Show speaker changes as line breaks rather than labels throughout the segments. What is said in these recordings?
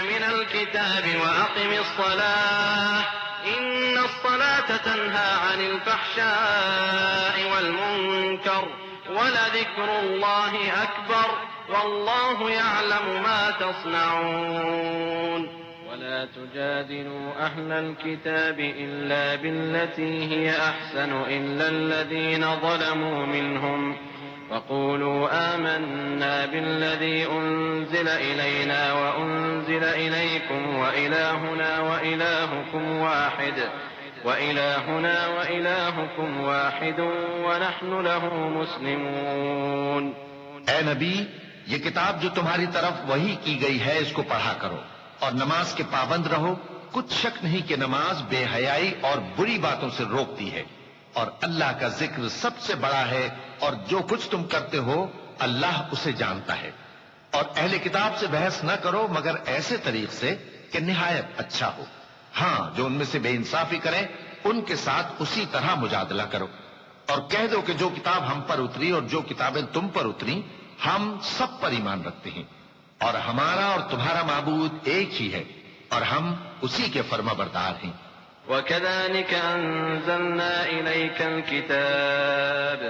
من الكتاب وأقم الصلاة إن الصلاة تنهى عن الفحشاء والمنكر ولذكر الله أكبر والله يعلم ما تصنعون ولا تجادلوا أهل الكتاب إلا بالتي هي أحسن إلا الذين ظلموا منهم وقولوا آمنا بالذي أنزل إلينا وأنزل إليكم وإلهنا وإلهكم واحد ونحن له مسلمون.
اے نبی، یہ کتاب جو تمہاری طرف وحی کی گئی ہے اس کو پڑھا کرو اور نماز کے پابند رہو. کچھ شک نہیں کہ نماز بے حیائی اور بری باتوں سے روکتی ہے اور اللہ کا ذکر سب سے بڑا ہے اور جو کچھ تم کرتے ہو اللہ اسے جانتا ہے. اور اہل کتاب سے بحث نہ کرو مگر ایسے طریق سے کہ نہایت اچھا ہو. ہاں، جو ان میں سے بے انصافی کریں ان کے ساتھ اسی طرح مجادلہ کرو اور کہہ دو کہ جو کتاب ہم پر اتری اور جو کتابیں تم پر اتری ہم سب پر ایمان رکھتے ہیں اور ہمارا اور تمہارا معبود ایک ہی ہے اور ہم اسی کے فرما بردار ہیں.
وَكَذَلِكَ أَنزَلْنَا إِلَيْكَ الْكِتَابَ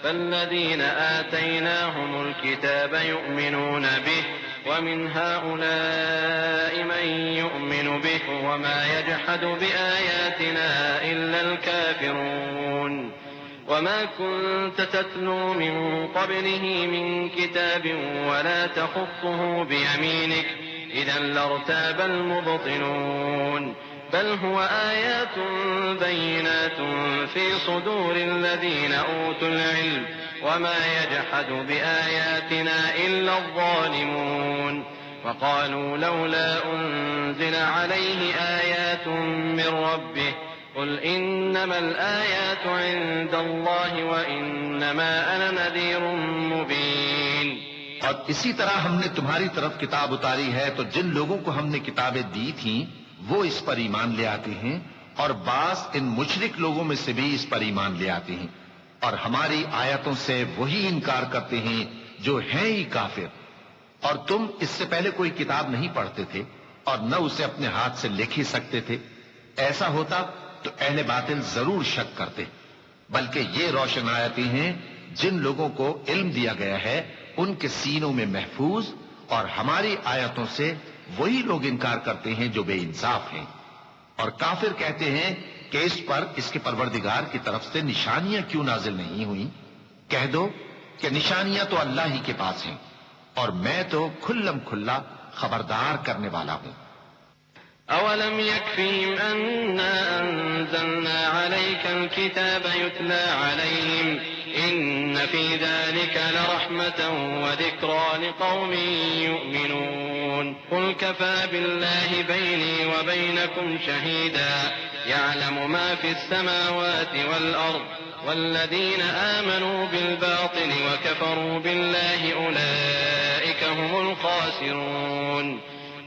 فَالَّذِينَ آتَيْنَاهُمُ الْكِتَابَ يُؤْمِنُونَ بِهِ وَمِنْ هَؤُلَاءِ مَنْ يُؤْمِنُ بِهِ وَمَا يَجْحَدُ بِآيَاتِنَا إِلَّا الْكَافِرُونَ وَمَا كُنْتَ تَتْلُو مِنْ قَبْلِهِ مِنْ كِتَابٍ وَلَا تَخُطُّهُ بِيَمِينِكَ إِذًا لَارْتَابَ الْمُبْطِلُونَ بل هو آيات بينات في صدور الذين أوتوا العلم وما يجحد بآياتنا إلا الظالمون وقالوا لولا أنزل عليه آيات من ربه قل إنما الآيات عند الله وإنما أنا نذير مبين.
اور اسی طرح ہم نے تمہاری طرف کتاب اتاری ہے تو جن لوگوں کو ہم نے کتابیں دی تھیں وہ اس پر ایمان لے آتے ہیں اور بعض ان مشرک لوگوں میں سے بھی اس پر ایمان لے آتے ہیں اور ہماری آیتوں سے وہی انکار کرتے ہیں جو ہیں ہی کافر. اور تم اس سے پہلے کوئی کتاب نہیں پڑھتے تھے اور نہ اسے اپنے ہاتھ سے لکھ ہی سکتے تھے. ایسا ہوتا تو اہل باطل ضرور شک کرتے، بلکہ یہ روشن آیتیں ہیں جن لوگوں کو علم دیا گیا ہے ان کے سینوں میں محفوظ، اور ہماری آیتوں سے وہی لوگ انکار کرتے ہیں جو بے انصاف ہیں. اور کافر کہتے ہیں کہ اس پر اس کے پروردگار کی طرف سے نشانیاں کیوں نازل نہیں ہوئیں؟ کہہ دو کہ نشانیاں تو اللہ ہی کے پاس ہیں اور میں تو کھلم کھلا خبردار کرنے والا ہوں.
أولم يكفهم أنا أنزلنا عليك الكتاب يتلى عليهم إن في ذلك لرحمة وذكرى لقوم يؤمنون قل كفى بالله بيني وبينكم شهيدا يعلم ما في السماوات والأرض والذين آمنوا بالباطل وكفروا بالله أولئك هم الخاسرون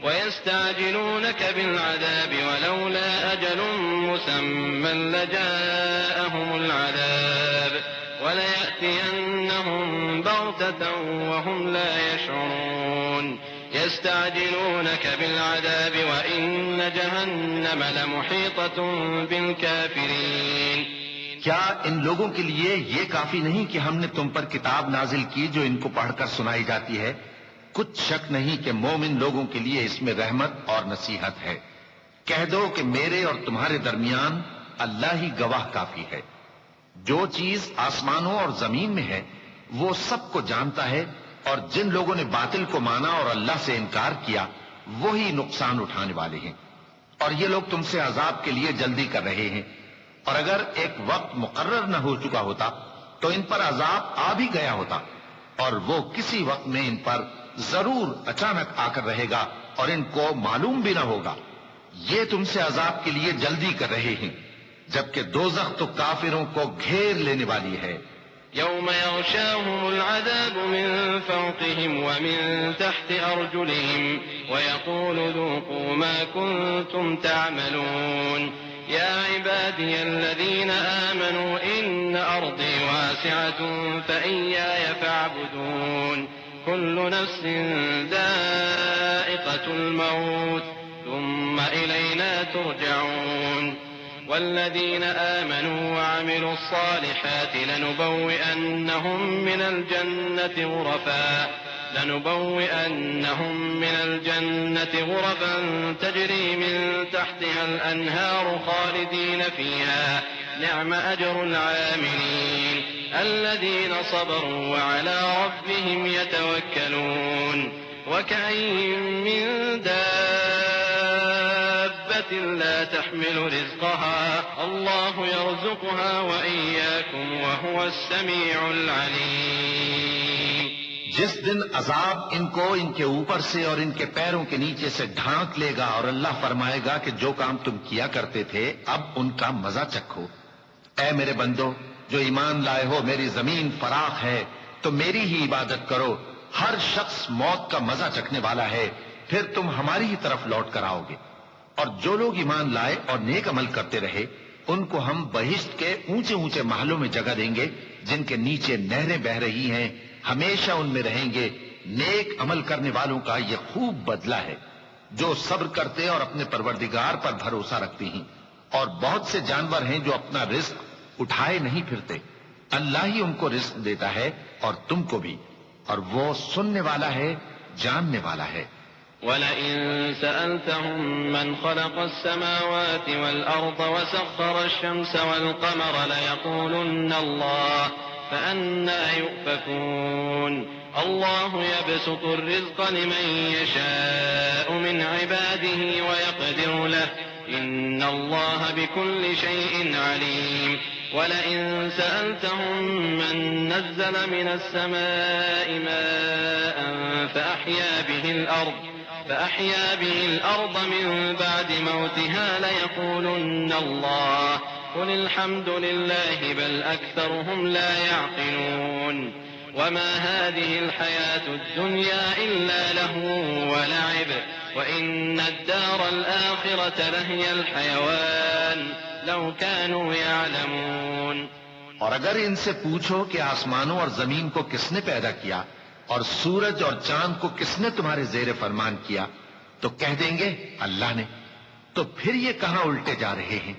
ويستعجلونك بالعذاب ولولا أجل مسمى لجاءهم العذاب وليأتينهم بغتة وهم لا يشعرون يستعجلونك بالعذاب وإن جهنم لمحيطة بالكافرين.
کیا ان لوگوں کے لیے یہ کافی نہیں کہ ہم نے تم پر کتاب نازل کی جو ان کو پڑھ کر سنائی جاتی ہے؟ کچھ شک نہیں کہ مومن لوگوں کے لیے اس میں رحمت اور نصیحت ہے. کہہ دو کہ میرے اور تمہارے درمیان اللہ ہی گواہ کافی ہے. جو چیز آسمانوں اور زمین میں ہے وہ سب کو جانتا ہے، اور جن لوگوں نے باطل کو مانا اور اللہ سے انکار کیا وہی نقصان اٹھانے والے ہیں. اور یہ لوگ تم سے عذاب کے لیے جلدی کر رہے ہیں، اور اگر ایک وقت مقرر نہ ہو چکا ہوتا تو ان پر عذاب آ بھی گیا ہوتا، اور وہ کسی وقت میں ان پر ضرور اچانک آ کر رہے گا اور ان کو معلوم بھی نہ ہوگا. یہ تم سے عذاب کے لیے جلدی کر رہے ہیں، جبکہ دوزخ تو کافروں کو گھیر لینے والی ہے.
يوم يغشاهم العذاب من فوقهم ومن تحت أرجلهم ويقول ذوقوا ما كنتم تعملون يا عبادي الذين آمنوا إن أرضي واسعة فإياي فاعبدون كل نفس ذائقة الموت إلينا ترجعون والذين آمنوا وعملوا الصالحات لنبوئنهم من الجنة غرفا تجري من تحتها الأنهار خالدين فيها نعم أجر العاملين الذين صبروا وعلى ربهم يتوكلون وكأين من دابة لا تحمل رزقها الله يرزقها وإياكم وهو السميع العليم.
جس دن عذاب ان کو ان کے اوپر سے اور ان کے پیروں کے نیچے سے ڈھانک لے گا اور اللہ فرمائے گا کہ جو کام تم کیا کرتے تھے اب ان کا مزہ چکھو. اے میرے بندو جو ایمان لائے ہو، میری زمین فراخ ہے تو میری ہی عبادت کرو. ہر شخص موت کا مزہ چکھنے والا ہے، پھر تم ہماری ہی طرف لوٹ کر آؤ گے. اور جو لوگ ایمان لائے اور نیک عمل کرتے رہے ان کو ہم بہشت کے اونچے اونچے محلوں میں جگہ دیں گے جن کے نیچے نہریں بہہ رہی ہیں، ہمیشہ ان میں رہیں گے. نیک عمل کرنے والوں کا یہ خوب بدلہ ہے جو صبر کرتے اور اپنے پروردگار پر بھروسہ رکھتے ہیں. اور بہت سے جانور ہیں جو اپنا رزق اٹھائے نہیں پھرتے، اللہ ہی ان کو رزق دیتا ہے اور تم کو بھی، اور وہ سننے والا ہے، جاننے والا ہے.
وَلَئِن سَأَلْتَهُم مَّنْ خَلَقَ السَّمَاوَاتِ وَالْأَرْضَ وَسَخَّرَ الشَّمْسَ وَالْقَمَرَ لَيَقُولُنَّ اللَّهُ فَأَنَّىٰ يُؤْفَكُونَ. اللَّهُ يَبْسُطُ الرِّزْقَ لِمَن يَشَاءُ مِنْ عِبَادِهِ وَيَقْدِرُ لَهُ إِنَّ اللَّهَ بِكُلِّ شَيْءٍ عَلِيمٌ. وَلَئِن سَأَلْتَهُم مَّن نَّزَّلَ مِنَ السَّمَاءِ مَاءً فأحيا به الأرض من بعد موتها ليقولن الله قل الحمد لله بل أكثرهم لا يعقلون. وما هذه الحياة الدنيا إلا لهو ولعب وإن الدار الآخرة لهي الحيوان لو كانوا يعلمون.
اور اگر ان سے پوچھو کہ آسمانوں اور زمین کو کس نے پیدا کیا اور سورج اور چاند کو کس نے تمہارے زیر فرمان کیا تو کہہ دیں گے اللہ نے. تو پھر یہ کہاں الٹے جا رہے ہیں؟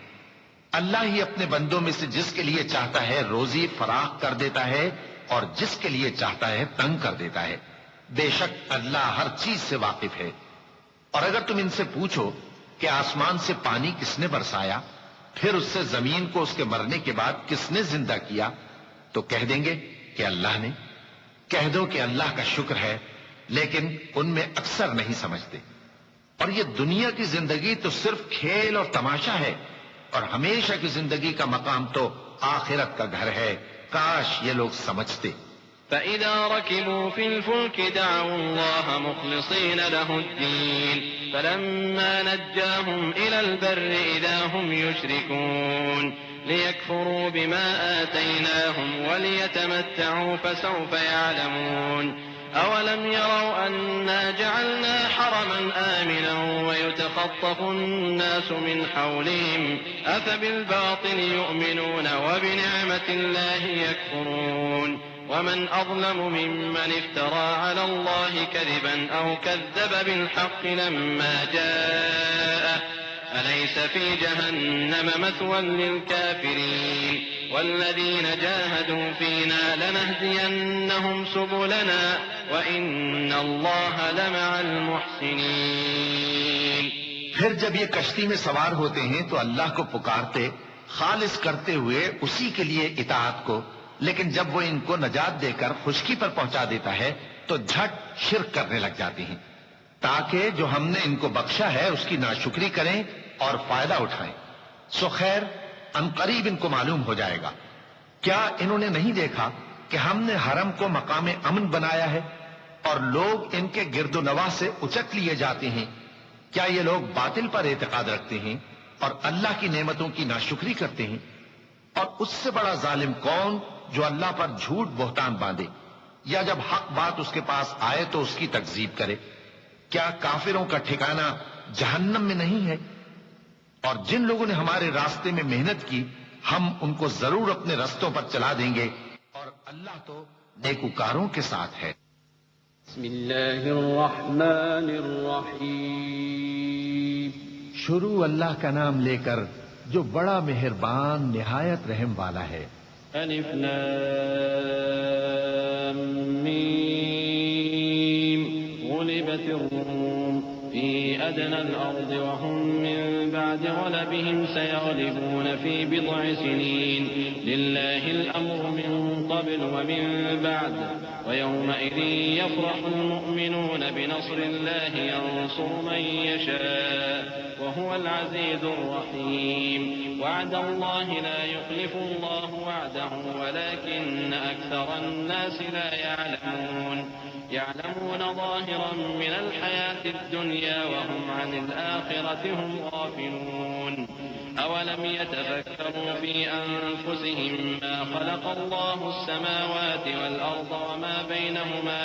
اللہ ہی اپنے بندوں میں سے جس کے لیے چاہتا ہے روزی فراخ کر دیتا ہے اور جس کے لیے چاہتا ہے تنگ کر دیتا ہے. بے شک اللہ ہر چیز سے واقف ہے. اور اگر تم ان سے پوچھو کہ آسمان سے پانی کس نے برسایا پھر اس سے زمین کو اس کے مرنے کے بعد کس نے زندہ کیا تو کہہ دیں گے کہ اللہ نے. کہہ دو کہ اللہ کا شکر ہے لیکن ان میں اکثر نہیں سمجھتے. اور یہ دنیا کی زندگی تو صرف کھیل اور تماشا ہے اور ہمیشہ کی زندگی کا مقام تو آخرت کا گھر ہے. کاش یہ لوگ سمجھتے.
فَإِذَا رَكِبُوا فِي الْفُلْكِ دَعَوُا اللَّهَ مُخْلِصِينَ لَهُ الدِّينَ فَلَمَّا نَجَّاهُمْ إِلَى الْبَرِّ إِذَا هُمْ يُشْرِكُونَ لِيَكْفُرُوا بِمَا آتَيْنَاهُمْ وَلِيَتَمَتَّعُوا فَسَوْفَ يَعْلَمُونَ. أَوَلَمْ يَرَوْا أَنَّا جَعَلْنَا حَرَمًا آمِنًا وَيُتَخَطَّفُ النَّاسُ مِنْ حَوْلِهِمْ أَفَبِالْبَاطِلِ يُؤْمِنُونَ وَبِنِعْمَةِ اللَّهِ يَكْفُرُونَ. ومن أظلم ممن افترى على الله كذبا أو كذب بالحق لما جاءه أليس في جهنم مثوى للكافرين. والذين جاهدوا فينا لنهدينهم سبلنا وإن الله لمع المحسنين.
پھر جب یہ کشتی میں سوار ہوتے ہیں تو اللہ کو پکارتے خالص کرتے ہوئے اسی کے لیے اطاعت کو، لیکن جب وہ ان کو نجات دے کر خشکی پر پہنچا دیتا ہے تو جھٹ شرک کرنے لگ جاتے ہیں تاکہ جو ہم نے ان کو بخشا ہے اس کی ناشکری کریں اور فائدہ اٹھائیں. سو خیر عنقریب ان کو معلوم ہو جائے گا. کیا انہوں نے نہیں دیکھا کہ ہم نے حرم کو مقام امن بنایا ہے اور لوگ ان کے گرد و نواح سے اچک لیے جاتے ہیں؟ کیا یہ لوگ باطل پر اعتقاد رکھتے ہیں اور اللہ کی نعمتوں کی ناشکری کرتے ہیں؟ اور اس سے بڑا ظالم کون جو اللہ پر جھوٹ بہتان باندھے یا جب حق بات اس کے پاس آئے تو اس کی تکذیب کرے. کیا کافروں کا ٹھکانہ جہنم میں نہیں ہے؟ اور جن لوگوں نے ہمارے راستے میں محنت کی ہم ان کو ضرور اپنے رستوں پر چلا دیں گے اور اللہ تو نیکوکاروں کے ساتھ ہے.
بسم اللہ الرحمن الرحیم.
شروع اللہ کا نام لے کر جو بڑا مہربان نہایت رحم والا ہے۔
الف لام میم غلبت الروم في أدنى الأرض وهم من بعد غلبهم سيغلبون في بضع سنين لله الأمر من قبل ومن بعد ويومئذ يفرح المؤمنون بنصر الله ينصر من يشاء وهو العزيز الرحيم وعد الله لا يخلف الله وعده ولكن أكثر الناس لا يعلمون ظاهرا من الحياة الدنيا وهم عن الآخرة هم غافلون أولم يتفكروا في أنفسهم ما خلق الله السماوات والأرض وما بينهما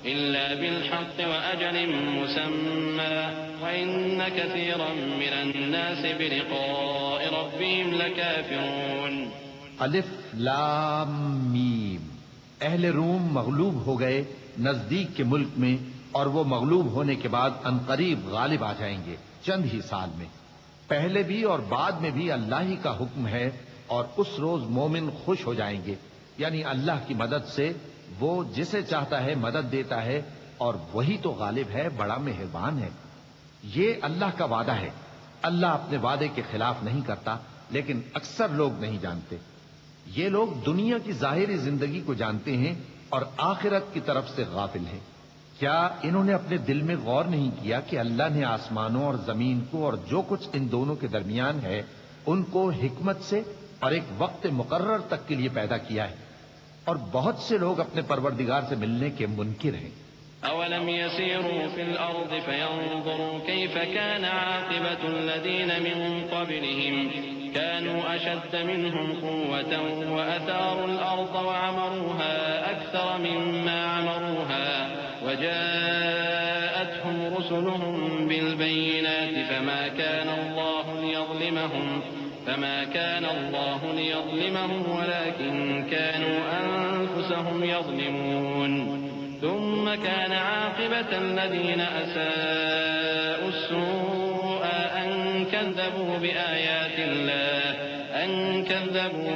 إلا بالحق وأجل مسمى وإن كثيرا من الناس بلقاء ربهم لكافرون
الف لام میم۔ اہل روم مغلوب ہو گئے نزدیک کے ملک میں، اور وہ مغلوب ہونے کے بعد عنقریب غالب آ جائیں گے چند ہی سال میں۔ پہلے بھی اور بعد میں بھی اللہ ہی کا حکم ہے، اور اس روز مومن خوش ہو جائیں گے، یعنی اللہ کی مدد سے وہ جسے چاہتا ہے مدد دیتا ہے، اور وہی تو غالب ہے، بڑا مہربان ہے۔ یہ اللہ کا وعدہ ہے، اللہ اپنے وعدے کے خلاف نہیں کرتا، لیکن اکثر لوگ نہیں جانتے۔ یہ لوگ دنیا کی ظاہری زندگی کو جانتے ہیں اور آخرت کی طرف سے غافل ہیں۔ کیا انہوں نے اپنے دل میں غور نہیں کیا کہ اللہ نے آسمانوں اور زمین کو اور جو کچھ ان دونوں کے درمیان ہے ان کو حکمت سے اور ایک وقت مقرر تک کے لیے پیدا کیا ہے، اور بہت سے لوگ اپنے پروردگار سے ملنے کے منکر ہیں۔
أولم يسيروا في الأرض فينظروا كيف كان عاقبة الذين من قبلهم كانوا أشد منهم قوة وأثاروا الأرض وعمروها أكثر مما عمروها وجاءتهم رسلهم بالبينات فما كان الله ليظلمهم ولكن كانوا أنفسهم يظلمون ثم كان عاقبة الذين أساءوا السوء أن كذبوا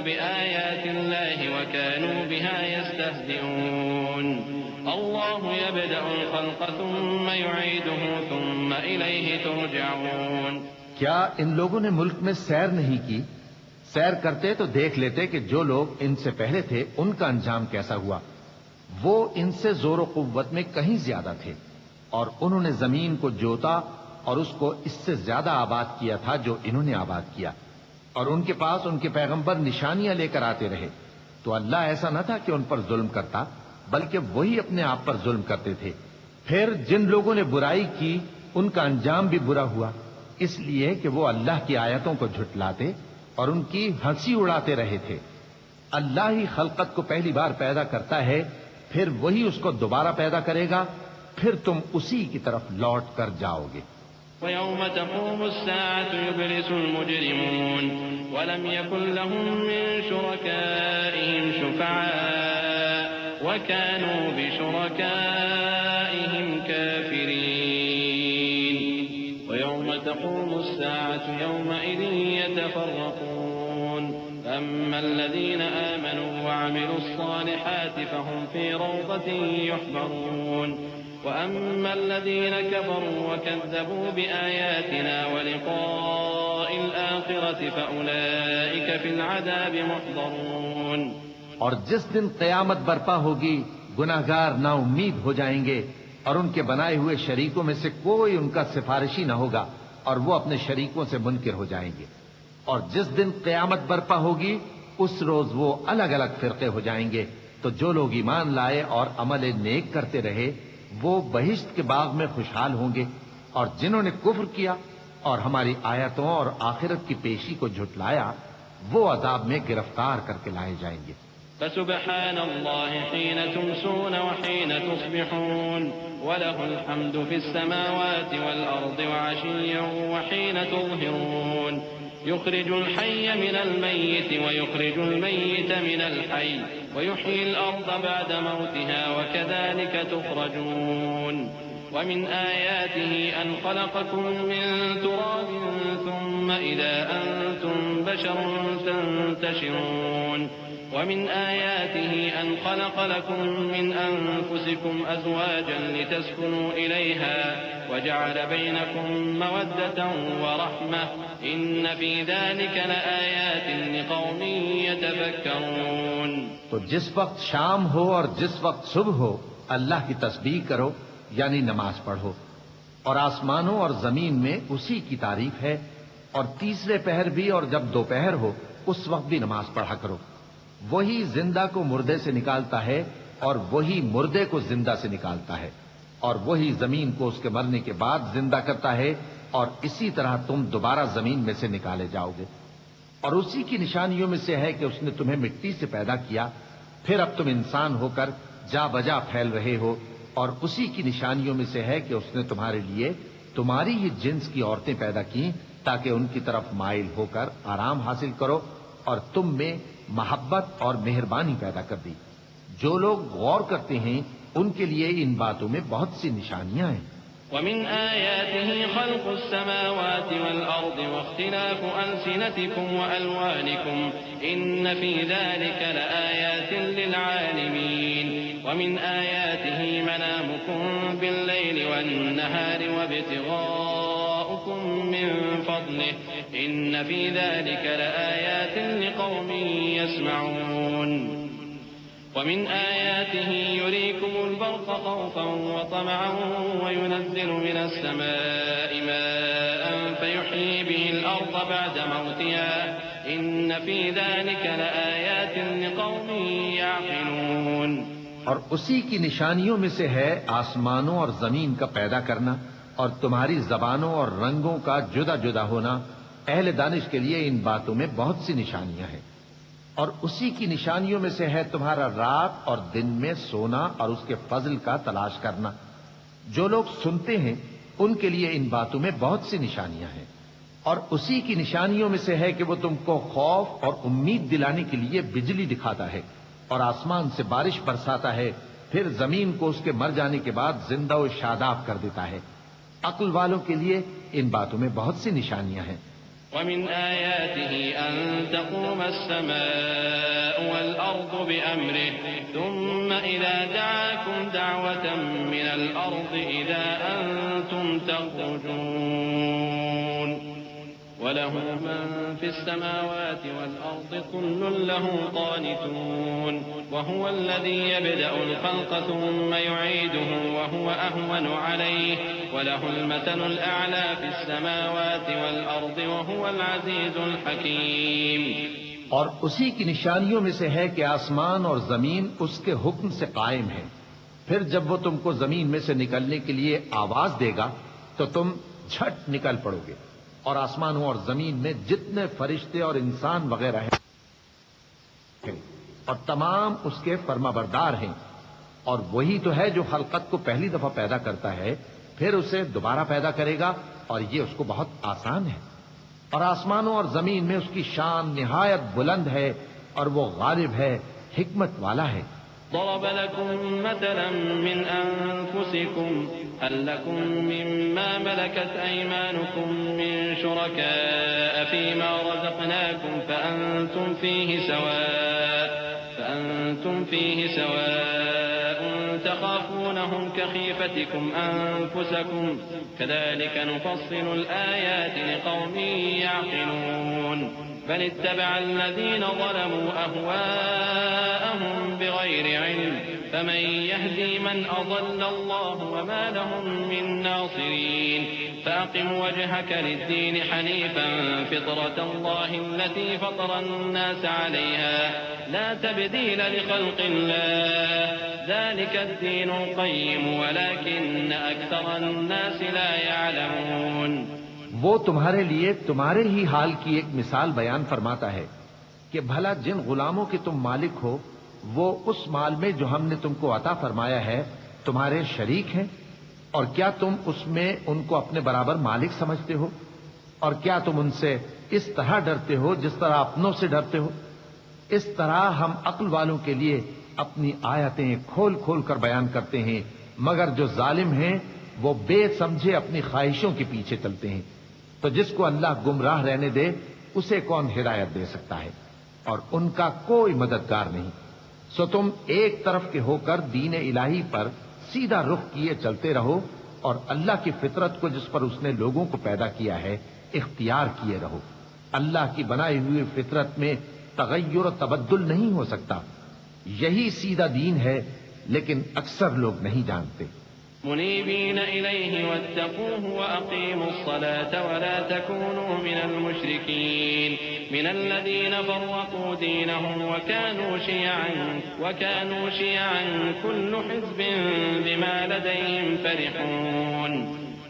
بآيات الله وكانوا بها يستهزئون الله يبدأ الخلق ثم يعيده ثم إليه ترجعون۔
کیا ان لوگوں نے ملک میں سیر نہیں کی؟ سیر کرتے تو دیکھ لیتے کہ جو لوگ ان سے پہلے تھے ان کا انجام کیسا ہوا۔ وہ ان سے زور و قوت میں کہیں زیادہ تھے، اور انہوں نے زمین کو جوتا اور اس کو اس سے زیادہ آباد کیا تھا جو انہوں نے آباد کیا، اور ان کے پاس ان کے پیغمبر نشانیاں لے کر آتے رہے۔ تو اللہ ایسا نہ تھا کہ ان پر ظلم کرتا، بلکہ وہی اپنے آپ پر ظلم کرتے تھے۔ پھر جن لوگوں نے برائی کی ان کا انجام بھی برا ہوا، اس لیے کہ وہ اللہ کی آیتوں کو جھٹلاتے اور ان کی ہنسی اڑاتے رہے تھے۔ اللہ ہی خلقت کو پہلی بار پیدا کرتا ہے، پھر وہی اس کو دوبارہ پیدا کرے گا، پھر تم اسی کی طرف لوٹ کر جاؤ گے۔
وَيَوْمَ تَقُومُ السَّاعَةُ يُبْلِسُ الْمُجْرِمُونَ وَلَمْ يَكُنْ لَهُم مِّن شُرَكَائِهِمْ شُفَعَاءُ وَكَانُوا بِشُرَكَائِهِمْ كَافِرِينَ وَيَوْمَ تَقُومُ السَّاعَةُ يَوْمَئِذٍ يَتَفَرَّقُونَ أما الذين آمنوا وعملوا الصالحات فهم في روضة يحبرون وأما الذين كفروا وكذبوا بآياتنا ولقاء الآخرة فأولئك في العذاب محضرون۔
اور جس دن قیامت برپا ہوگی گناہگار نا امید ہو جائیں گے، اور ان کے بنائے ہوئے شریکوں میں سے کوئی ان کا سفارشی نہ ہوگا، اور وہ اپنے شریکوں سے منکر ہو جائیں گے۔ اور جس دن قیامت برپا ہوگی اس روز وہ الگ الگ فرقے ہو جائیں گے، تو جو لوگ ایمان لائے اور عمل نیک کرتے رہے وہ بہشت کے باغ میں خوشحال ہوں گے، اور جنہوں نے کفر کیا اور ہماری آیتوں اور آخرت کی پیشی کو جھٹلایا وہ عذاب میں گرفتار کر کے لائے جائیں گے۔
فسبحان الله حين تمسون وحين تصبحون وله الحمد في السماوات والأرض وعشيا وحين تظهرون يخرج الحي من الميت ويخرج الميت من الحي ويحيي الأرض بعد موتها وكذلك تخرجون ومن آياته أن خلقكم من تراب ثم إذا أنتم بشر تنتشرون ومن آياته أن خلق لكم من أنفسكم أزواجا لتسكنوا إليها وجعل بينكم مودة ورحمة إن في ذلك لآيات لقوم يتفكرون.
تو جس وقت شام ہو اور جس وقت صبح ہو اللہ کی تسبیح کرو یعنی نماز پڑھو، اور آسمانوں اور زمین میں اسی کی تعریف ہے، اور تیسرے پہر بھی اور جب دوپہر ہو اس وقت بھی نماز پڑھا کرو. وہی زندہ کو مردے سے نکالتا ہے اور وہی مردے کو زندہ سے نکالتا ہے، اور وہی زمین کو اس کے مرنے کے بعد زندہ کرتا ہے، اور اسی طرح تم دوبارہ زمین میں سے نکالے جاؤ گے. اور اسی کی نشانیوں میں سے ہے کہ اس نے تمہیں مٹی سے پیدا کیا، پھر اب تم انسان ہو کر جا بجا پھیل رہے ہو. اور اسی کی نشانیوں میں سے ہے کہ اس نے تمہارے لیے تمہاری ہی جنس کی عورتیں پیدا کی تاکہ ان کی طرف مائل ہو کر آرام حاصل کرو، اور تم میں محبت اور مہربانی پیدا کر دی. جو لوگ غور کرتے ہیں ان کے لیے ان باتوں میں بہت سی نشانیاں ہیں.
ومن آياته خلق السماوات والأرض واختلاف ألسنتكم وألوانكم إن في ذلك لآيات للعالمين. ومن آياته منامكم بالليل والنهار وابتغاؤكم من فضله إن في ذلك لآيات لقوم يسمعون. ومن آياته يريكم البرق خوفا وطمعا وينزل من السماء ماء فيحيي به الأرض بعد موتها إن في ذلك لآيات لقوم يعقلون.
اور اسی کی نشانیوں میں سے ہے آسمانوں اور زمین کا پیدا کرنا اور تمہاری زبانوں اور رنگوں کا جدا جدا ہونا. اہل دانش کے لیے ان باتوں میں بہت سی نشانیاں ہیں. اور اسی کی نشانیوں میں سے ہے تمہارا رات اور دن میں سونا اور اس کے فضل کا تلاش کرنا. جو لوگ سنتے ہیں ان کے لیے ان باتوں میں بہت سی نشانیاں ہیں. اور اسی کی نشانیوں میں سے ہے کہ وہ تم کو خوف اور امید دلانے کے لیے بجلی دکھاتا ہے اور آسمان سے بارش برساتا ہے، پھر زمین کو اس کے مر جانے کے بعد زندہ و شاداب کر دیتا ہے. عقل والوں کے لیے ان باتوں میں بہت سی نشانیاں ہیں.
ومن آياته أن تقوم السماء والأرض بأمره ثم إذا دعاكم دعوة من الأرض إذا أنتم تخرجون وله من في السماوات والأرض كل له قانتون وهو الذي يبدأ الخلق ثم يعيده وهو أهون عليه وله المثل الأعلى في السماوات والأرض وهو العزيز الحكيم.
اور اسی کی نشانیوں میں سے ہے کہ آسمان اور زمین اس کے حکم سے قائم ہے. پھر جب وہ تم کو زمین میں سے نکلنے کے لیے آواز دے گا تو تم جھٹ نکل پڑو گے. اور آسمانوں اور زمین میں جتنے فرشتے اور انسان وغیرہ ہیں اور تمام اس کے فرما بردار ہیں. اور وہی تو ہے جو خلقت کو پہلی دفعہ پیدا کرتا ہے پھر اسے دوبارہ پیدا کرے گا، اور یہ اس کو بہت آسان ہے. اور آسمانوں اور زمین میں اس کی شان نہایت بلند ہے اور وہ غالب ہے، حکمت والا ہے.
ضرب لكم مثلا من أنفسكم هل لكم مما ملكت أيمانكم من شركاء فيما رزقناكم فأنتم فيه سواء تخافونهم كخيفتكم أنفسكم كذلك نفصل الآيات لقوم يعقلون. بل اتبع الذين ظلموا أهواءهم بغير علم فمن يهدي من أضل الله وما لهم من ناصرين. فأقم وجهك للدين حنيفا فطرة الله التي فطر الناس عليها لا تبديل لخلق الله ذلك الدين القيم ولكن أكثر الناس لا يعلمون.
وہ تمہارے لیے تمہارے ہی حال کی ایک مثال بیان فرماتا ہے کہ بھلا جن غلاموں کے تم مالک ہو وہ اس مال میں جو ہم نے تم کو عطا فرمایا ہے تمہارے شریک ہیں، اور کیا تم اس میں ان کو اپنے برابر مالک سمجھتے ہو؟ اور کیا تم ان سے اس طرح ڈرتے ہو جس طرح اپنوں سے ڈرتے ہو؟ اس طرح ہم عقل والوں کے لیے اپنی آیتیں کھول کھول کر بیان کرتے ہیں، مگر جو ظالم ہیں وہ بے سمجھے اپنی خواہشوں کے پیچھے چلتے ہیں، تو جس کو اللہ گمراہ رہنے دے اسے کون ہدایت دے سکتا ہے، اور ان کا کوئی مددگار نہیں۔ سو تم ایک طرف کے ہو کر دین الہی پر سیدھا رخ کیے چلتے رہو، اور اللہ کی فطرت کو جس پر اس نے لوگوں کو پیدا کیا ہے اختیار کیے رہو۔ اللہ کی بنائی ہوئی فطرت میں تغیر و تبدل نہیں ہو سکتا، یہی سیدھا دین ہے، لیکن اکثر لوگ نہیں جانتے۔
منيبين إليه واتقوه وأقيموا الصلاة ولا تكونوا من المشركين من الذين فرقوا دينهم وكانوا شيعا كل حزب بما لديهم فرحون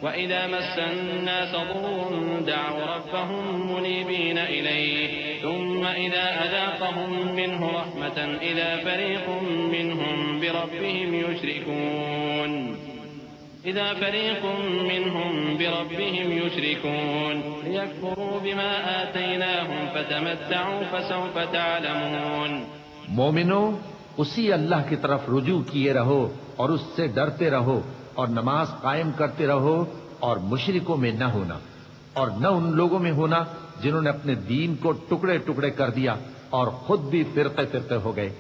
وإذا مس الناس ضر دعوا ربهم منيبين إليه ثم إذا أذاقهم منه رحمة إذا فريق منهم بربهم يشركون ليكفروا بما آتيناهم فتمتعوا فسوف تعلمون۔
مومنو، اسی اللہ کی طرف رجوع کیے رہو اور اس سے ڈرتے رہو، اور نماز قائم کرتے رہو، اور مشرکوں میں نہ ہونا، اور نہ ان لوگوں میں ہونا جنہوں نے اپنے دین کو ٹکڑے ٹکڑے کر دیا اور خود بھی فرقے فرقے ہو گئے۔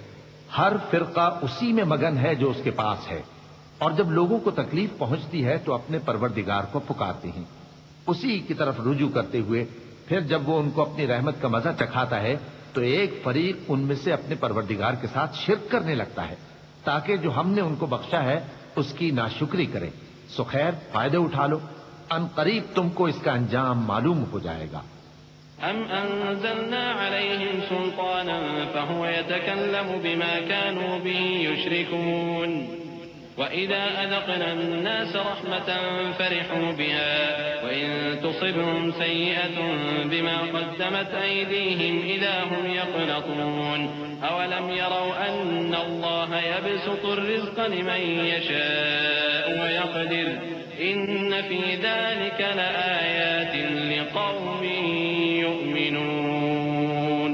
ہر فرقہ اسی میں مگن ہے جو اس کے پاس ہے، اور جب لوگوں کو تکلیف پہنچتی ہے تو اپنے پروردگار کو پکارتے ہیں، اسی کی طرف رجوع کرتے ہوئے پھر جب وہ ان کو اپنی رحمت کا مزہ چکھاتا ہے تو ایک فریق ان میں سے اپنے پروردگار کے ساتھ شرک کرنے لگتا ہے تاکہ جو ہم نے ان کو بخشا ہے اس کی ناشکری کرے۔ سو خیر، فائدے اٹھا لو، ان قریب تم کو اس کا انجام معلوم ہو جائے گا۔
أم أنزلنا عليهم سلطانا فهو يتكلم بما كانوا به يشركون وإذا أذقنا الناس رحمة فرحوا بها وإن تصبهم سيئة بما قدمت أيديهم إذا هم يقنطون أولم يروا أن الله يبسط الرزق لمن يشاء ويقدر إن في ذلك لآيات لقوم يؤمنون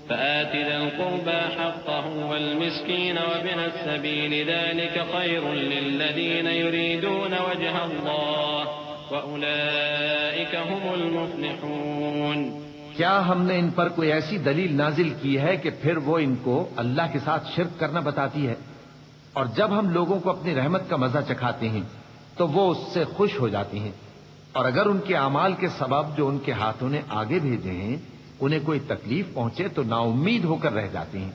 فآت ذا القربى حقه والمسكين وابن السبيل ذلك خير للذين يريدون وجه الله وأولئك هم المفلحون۔
کیا ہم نے ان پر کوئی ایسی دلیل نازل کی ہے کہ پھر وہ ان کو اللہ کے ساتھ شرک کرنا بتاتی ہے؟ اور جب ہم لوگوں کو اپنی رحمت کا مزہ چکھاتے ہیں تو وہ اس سے خوش ہو جاتی ہیں، اور اگر ان کے اعمال کے سبب جو ان کے ہاتھوں نے آگے بھیجے ہیں انہیں کوئی تکلیف پہنچے تو نا امید ہو کر رہ جاتی ہیں۔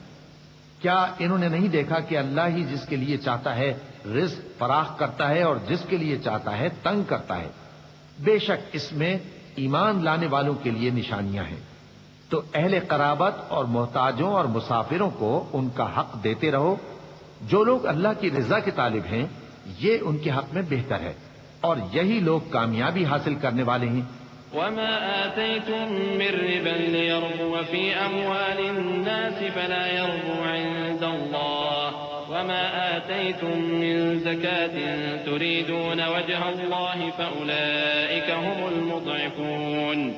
کیا انہوں نے نہیں دیکھا کہ اللہ ہی جس کے لیے چاہتا ہے رزق فراخ کرتا ہے اور جس کے لیے چاہتا ہے تنگ کرتا ہے؟ بے شک اس میں ایمان لانے والوں کے لیے نشانیاں ہیں۔ تو اہل قرابت اور محتاجوں اور مسافروں کو ان کا حق دیتے رہو۔ جو لوگ اللہ کی رضا کے طالب ہیں یہ ان کے حق میں بہتر ہے، اور یہی لوگ کامیابی حاصل کرنے والے ہیں۔
وما آتيتم من ربا ليربو في أموال الناس فلا يربو عند الله وما آتيتم من زكاة تريدون وجه الله فأولئك هم المضعفون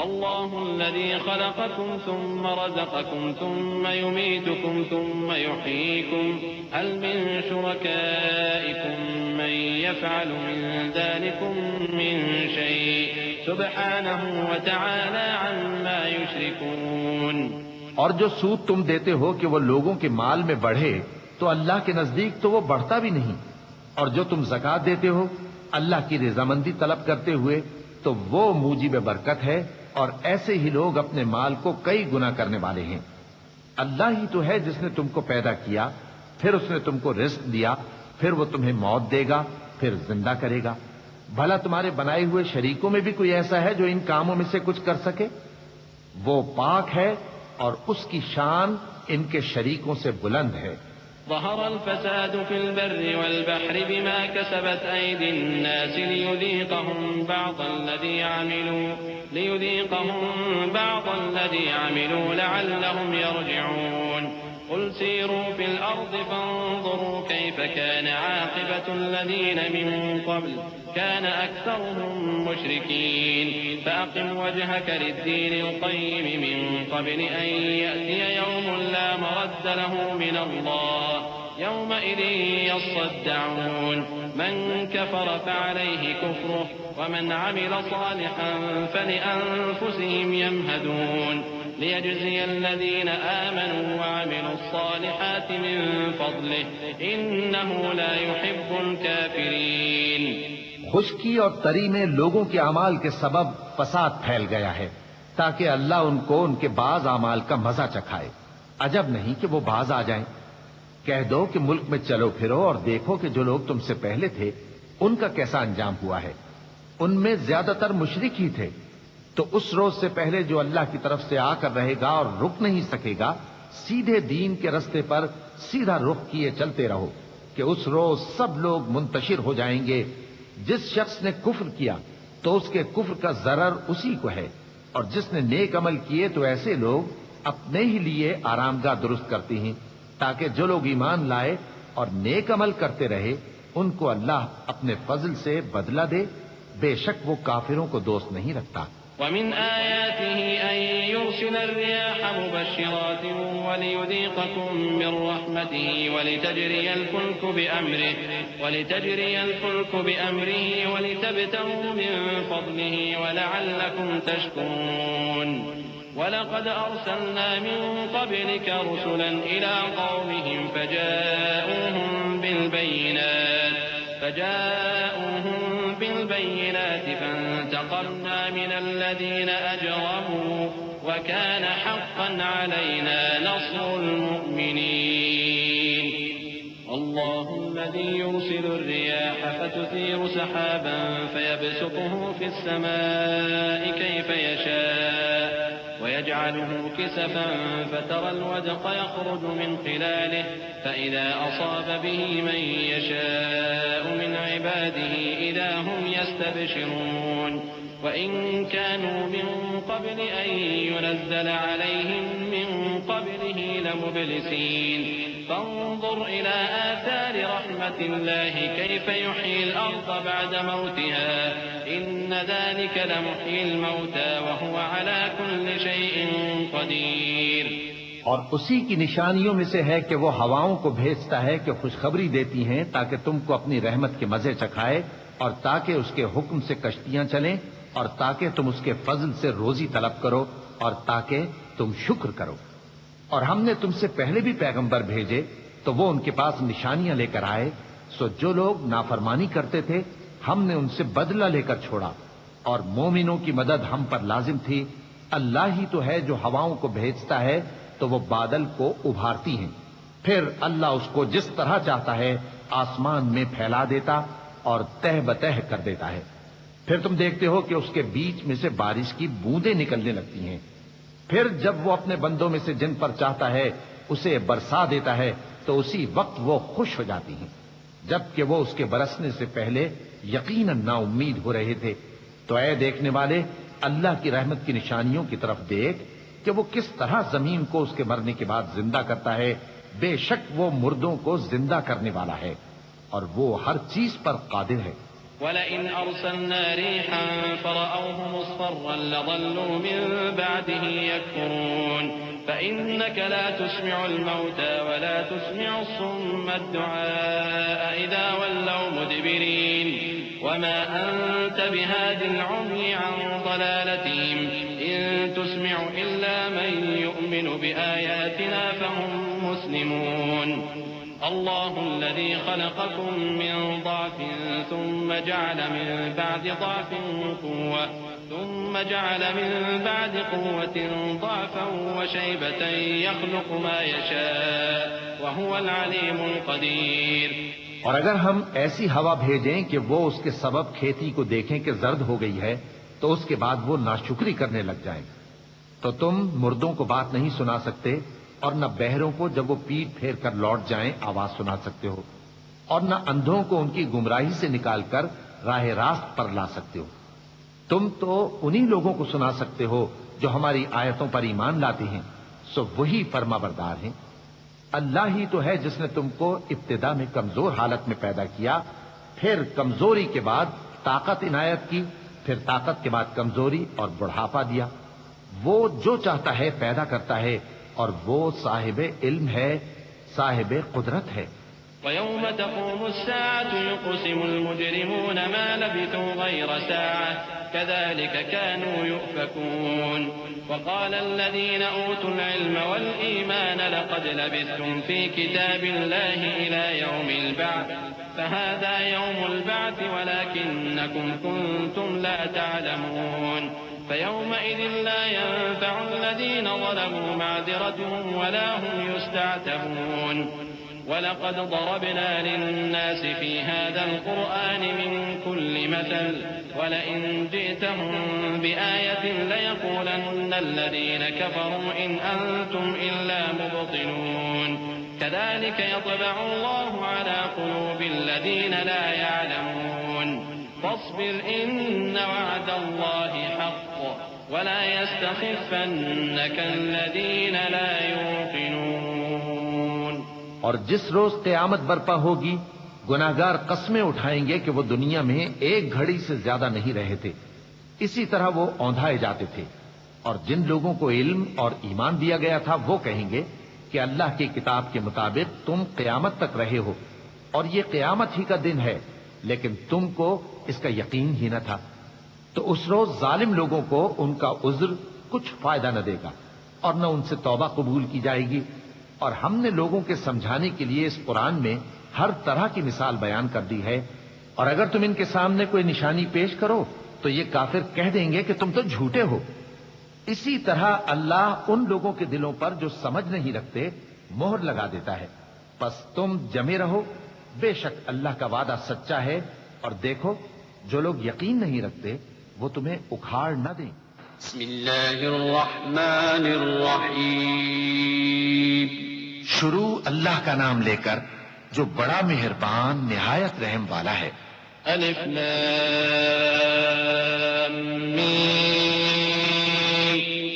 الله الذي خلقكم ثم رزقكم ثم يميتكم ثم يحييكم هل من شركائكم من يفعل من ذلكم من شيء سبحانه وتعالى عما يشركون۔
اور جو سود تم دیتے ہو کہ وہ لوگوں کے مال میں بڑھے تو اللہ کے نزدیک تو وہ بڑھتا بھی نہیں، اور جو تم زکوٰۃ دیتے ہو اللہ کی رضامندی طلب کرتے ہوئے تو وہ موجب برکت ہے، اور ایسے ہی لوگ اپنے مال کو کئی گنا کرنے والے ہیں۔ اللہ ہی تو ہے جس نے تم کو پیدا کیا، پھر اس نے تم کو رزق دیا، پھر وہ تمہیں موت دے گا، پھر زندہ کرے گا۔ بھلا تمہارے بنائے ہوئے شریکوں میں بھی کوئی ایسا ہے جو ان کاموں میں سے کچھ کر سکے؟ وہ پاک ہے اور اس کی شان ان کے شریکوں سے بلند ہے۔
ظهر الفساد في البر والبحر بما كسبت أيدي الناس ليذيقهم بعض الذي عملوا لعلهم يرجعون قل سيروا في الأرض فانظروا كيف كان عاقبة الذين من قبل كان أكثرهم مشركين فأقم وجهك للدين القيم من قبل أن يأتي يوم لا مرد له من الله يومئذ يصدعون من كفر فعليه كفره ومن عمل صالحا فلأنفسهم يمهدون ليجزي الذين آمنوا وعملوا الصالحات من فضله إنه لا يحب الكافرين.
خشکی اور تری میں لوگوں کے اعمال کے سبب فساد پھیل گیا ہے تاکہ اللہ ان کو ان کے بعض اعمال کا مزہ چکھائے. عجب نہیں کہ وہ باز آ جائیں. کہہ دو کہ ملک میں چلو پھرو اور دیکھو کہ جو لوگ تم سے پہلے تھے ان کا کیسا انجام ہوا ہے. ان میں زیادہ تر مشرک ہی تھے. تو اس روز سے پہلے جو اللہ کی طرف سے آ کر رہے گا اور رک نہیں سکے گا، سیدھے دین کے رستے پر سیدھا رخ کیے چلتے رہو کہ اس روز سب لوگ منتشر ہو جائیں گے. جس شخص نے کفر کیا تو اس کے کفر کا ضرر اسی کو ہے، اور جس نے نیک عمل کیے تو ایسے لوگ اپنے ہی لیے آرام گاہ درست کرتے ہیں تاکہ جو لوگ ایمان لائے اور نیک عمل کرتے رہے ان کو اللہ اپنے فضل سے بدلہ دے. بے شک وہ کافروں کو دوست نہیں رکھتا.
ومن آياته أن يرسل الرياح مبشرات وليذيقكم من رحمته ولتجري الفلك بأمره ولتبتغوا من فضله ولعلكم تشكرون. ولقد أرسلنا من قبلك رسلا إلى قومهم فجاءوهم بالبينات فانتقمنا من الذين أجرموا وكان حقا علينا نصر المؤمنين. الله الذي يرسل الرياح فتثير سحابا فيبسطه في السماء كيف يشاء ويجعله كسفا فترى الودق يخرج من خلاله فإذا أصاب به من يشاء من عباده إذا هم يستبشرون. وإن كانوا من قبل أن ينزل عليهم من قبله لمبلسين. فانظر إلى آثار رحمة الله كيف يحيي الأرض بعد موتها إن ذلك لمحيي الموتى وهو على كل شيء قدير.
اور اسی کی نشانیوں میں سے ہے کہ وہ ہواؤں کو بھیجتا ہے کہ خوشخبری دیتی ہیں تاکہ تم کو اپنی رحمت کے مزے چکھائے، اور تاکہ اس کے حکم سے کشتیاں چلیں، اور تاکہ تم اس کے فضل سے روزی طلب کرو، اور تاکہ تم شکر کرو. اور ہم نے تم سے پہلے بھی پیغمبر بھیجے تو وہ ان کے پاس نشانیاں لے کر آئے. سو جو لوگ نافرمانی کرتے تھے ہم نے ان سے بدلہ لے کر چھوڑا، اور مومنوں کی مدد ہم پر لازم تھی. اللہ ہی تو ہے جو ہواؤں کو بھیجتا ہے تو وہ بادل کو ابھارتی ہیں، پھر اللہ اس کو جس طرح چاہتا ہے آسمان میں پھیلا دیتا اور تہ بتہ کر دیتا ہے. پھر تم دیکھتے ہو کہ اس کے بیچ میں سے بارش کی بوندیں نکلنے لگتی ہیں. پھر جب وہ اپنے بندوں میں سے جن پر چاہتا ہے اسے برسا دیتا ہے تو اسی وقت وہ خوش ہو جاتی ہیں، جبکہ وہ اس کے برسنے سے پہلے یقیناً نا امید ہو رہے تھے. تو اے دیکھنے والے، اللہ کی رحمت کی نشانیوں کی طرف دیکھ کہ وہ کس طرح زمین کو اس کے مرنے کے بعد زندہ کرتا ہے. بے شک وہ مردوں کو زندہ کرنے والا ہے اور وہ ہر چیز پر قادر ہے.
وَلَئِنْ أَرْسَلْنَا رِيحًا فَرَأَوْهُ مُصْفَرًّا لَظَلُّوا مِن بَعْدِهِ يَكْفُرُونَ فَإِنَّكَ لَا تُسْمِعُ الْمَوْتَى وَلَا تُسْمِعُ الصُّمَّ الدُّعَاءَ إِذَا وَلَّوْا مُدْبِرِينَ وَمَا أَنْتَ بِهَادِ الْعُمْيِ عَنْ ضَلَالَتِهِمْ إِن تُسْمِعُ إِلَّا مَن يُؤْمِنُ بِآيَاتِنَا فَهُمْ مُسْلِمُونَ. الله الذي خلقكم من ضعف ثم جعل من بعد ضعف قوة ثم جعل من بعد قوة ضعفا وشيبة يخلق ما يشاء وهو العليم القدير.
اور اگر ہم ایسی ہوا بھیجیں کہ وہ اس کے سبب کھیتی کو دیکھیں کہ زرد ہو گئی ہے تو اس کے بعد وہ ناشکری کرنے لگ جائیں، تو تم مردوں کو بات نہیں سنا سکتے، اور نہ بہروں کو جب وہ پیٹ پھیر کر لوٹ جائیں آواز سنا سکتے ہو، اور نہ اندھوں کو ان کی گمراہی سے نکال کر راہ راست پر لا سکتے ہو. تم تو انہی لوگوں کو سنا سکتے ہو جو ہماری آیتوں پر ایمان لاتے ہیں، سو وہی فرما بردار ہیں. اللہ ہی تو ہے جس نے تم کو ابتدا میں کمزور حالت میں پیدا کیا، پھر کمزوری کے بعد طاقت عنایت کی، پھر طاقت کے بعد کمزوری اور بڑھاپا دیا. وہ جو چاہتا ہے پیدا کرتا ہے، اور وہ صاحب علم ہے، صاحب قدرت ہے.
ويوم تقوم الساعة يقسم المجرمون ما لبثوا غير ساعة كذلك كانوا يؤفكون وقال الذين أوتوا العلم والإيمان لقد لبثتم في كتاب الله إلى يوم البعث فهذا يوم البعث ولكنكم كنتم لا تعلمون فيومئذ لا ينفع الذين ظلموا معذرتهم ولا هم يستعتبون ولقد ضربنا للناس في هذا القرآن من كل مثل ولئن جئتهم بآية ليقولن الذين كفروا إن أنتم إلا مبطلون كذلك يطبع الله على قلوب الذين لا يعلمون فاصبر إن وعد الله حق ولا يستخفنك الذين لا يوقنون.
اور جس روز قیامت برپا ہوگی گناہگار قسمیں اٹھائیں گے کہ وہ دنیا میں ایک گھڑی سے زیادہ نہیں رہے تھے، اسی طرح وہ اوندھائے جاتے تھے. اور جن لوگوں کو علم اور ایمان دیا گیا تھا وہ کہیں گے کہ اللہ کی کتاب کے مطابق تم قیامت تک رہے ہو اور یہ قیامت ہی کا دن ہے، لیکن تم کو اس کا یقین ہی نہ تھا. تو اس روز ظالم لوگوں کو ان کا عذر کچھ فائدہ نہ دے گا اور نہ ان سے توبہ قبول کی جائے گی. اور ہم نے لوگوں کے سمجھانے کے لیے اس قرآن میں ہر طرح کی مثال بیان کر دی ہے، اور اگر تم ان کے سامنے کوئی نشانی پیش کرو تو یہ کافر کہہ دیں گے کہ تم تو جھوٹے ہو. اسی طرح اللہ ان لوگوں کے دلوں پر جو سمجھ نہیں رکھتے مہر لگا دیتا ہے. پس تم جمے رہو، بے شک اللہ کا وعدہ سچا ہے، اور دیکھو جو لوگ یقین نہیں رکھتے وہ تمہیں اکھاڑ نہ دیں.
بسم اللہ الرحمن الرحیم.
شروع اللہ کا نام لے کر جو بڑا مہربان نہایت رحم والا ہے.
الف لام میم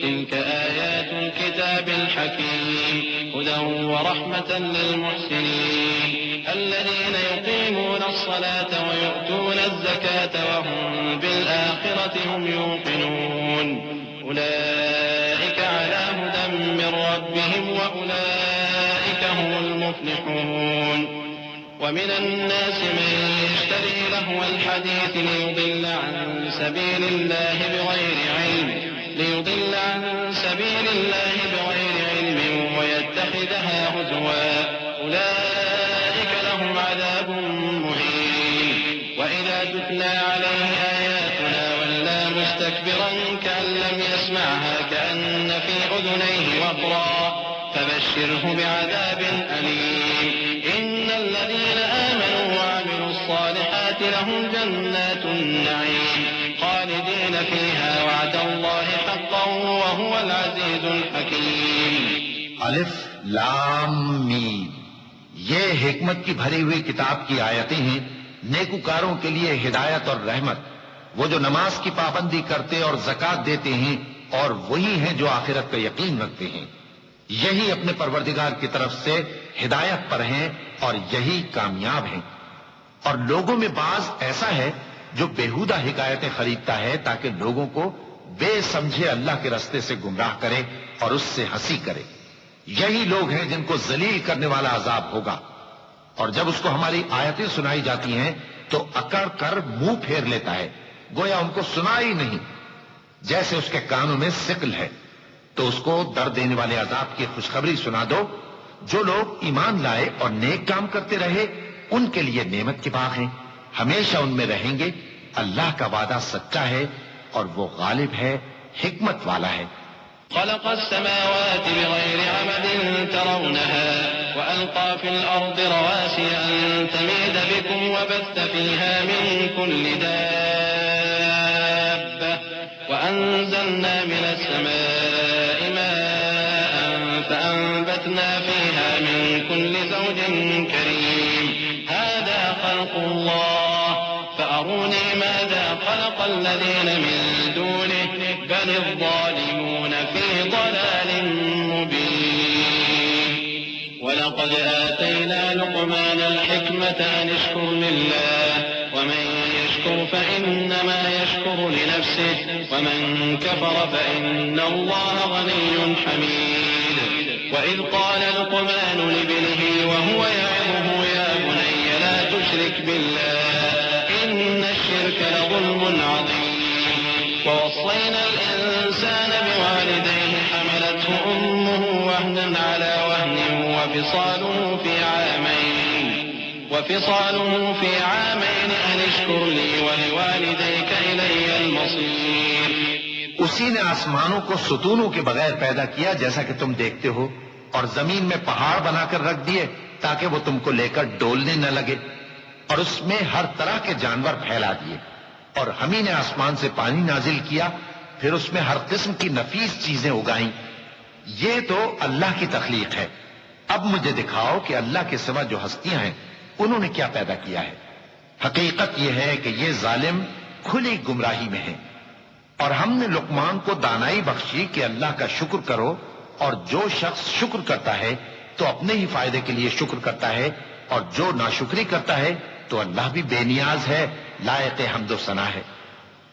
تلك آیات الكتاب الحکیم هدى ورحمة للمحسنین الذين يقيمون الصلاة ويؤتون الزكاة وهم بالآخرة هم يوقنون أولئك على هدى من ربهم وأولئك هم المفلحون. ومن الناس من يشتري لهو الحديث ليضل عن سبيل الله بغير علم ويتخذها هزوا أولئك لهم عذاب مهين. وإذا تتلى عليه آياتنا ولى مستكبرا كأن لم يسمعها كأن في أذنيه وقرا فبشره بعذاب أليم. إن الذين آمنوا وعملوا الصالحات لهم جنات النعيم خالدين فيها وعد الله حقا وهو العزيز الحكيم.
الف لام میم یہ حکمت کی بھری ہوئی کتاب کی آیتیں ہیں، نیکوکاروں کے لیے ہدایت اور رحمت، وہ جو نماز کی پابندی کرتے اور زکات دیتے ہیں اور وہی ہیں جو آخرت کا یقین رکھتے ہیں. یہی اپنے پروردگار کی طرف سے ہدایت پر ہیں اور یہی کامیاب ہیں. اور لوگوں میں بعض ایسا ہے جو بےہودہ حکایتیں خریدتا ہے تاکہ لوگوں کو بے سمجھے اللہ کے راستے سے گمراہ کرے اور اس سے ہنسی کرے. یہی لوگ ہیں جن کو ذلیل کرنے والا عذاب ہوگا. اور جب اس کو ہماری آیتیں سنائی جاتی ہیں تو اکڑ کر منہ پھیر لیتا ہے، گویا ان کو سنا ہی نہیں، جیسے اس کے کانوں میں سکل ہے. تو اس کو درد دینے والے عذاب کی خوشخبری سنا دو. جو لوگ ایمان لائے اور نیک کام کرتے رہے ان کے لیے نعمت کے باغ ہیں، ہمیشہ ان میں رہیں گے. اللہ کا وعدہ سچا ہے اور وہ غالب ہے، حکمت والا ہے.
خلق السماوات بغير عمد ترونها وألقى في الأرض رواسي أن تميد بكم وبث فيها من كل دابة وأنزلنا من السماء ماء فأنبتنا فيها من كل زوج كريم. هذا خلق الله فأروني ماذا خلق الذين من دونه بل الظالمون في ضلال مبين. ولقد آتينا لقمان الحكمة أن اشكر لله ومن يشكر فإنما يشكر لنفسه ومن كفر فإن الله غني حميد. وإذ قال لقمان لابنه وهو يعظه يا بالله إن الشرك لظلم عظيم ووصينا الإنسان بوالديه حملته أمه وهنا على وهن وفصاله في عامين أن اشكر لي ولوالديك إلي المصير.
اسی نے آسمانوں کو ستونوں کے بغیر پیدا کیا جیسا کہ تم دیکھتے ہو، اور زمین میں پہاڑ بنا کر رکھ دیے تاکہ وہ تم کو لے کر ڈولنے نہ لگے، اور اس میں ہر طرح کے جانور پھیلا دیے، اور ہم ہی نے آسمان سے پانی نازل کیا، پھر اس میں ہر قسم کی نفیس چیزیں اگائیں. یہ تو اللہ کی تخلیق ہے. اب مجھے دکھاؤ کہ اللہ کے سوا جو ہستیاں ہیں انہوں نے کیا پیدا کیا ہے. حقیقت یہ ہے کہ یہ ظالم کھلی گمراہی میں ہیں. اور ہم نے لقمان کو دانائی بخشی کہ اللہ کا شکر کرو، اور جو شخص شکر کرتا ہے تو اپنے ہی فائدے کے لیے شکر کرتا ہے، اور جو ناشکری کرتا ہے تو اللہ بھی بے نیاز ہے، لائق حمد و ثنا ہے.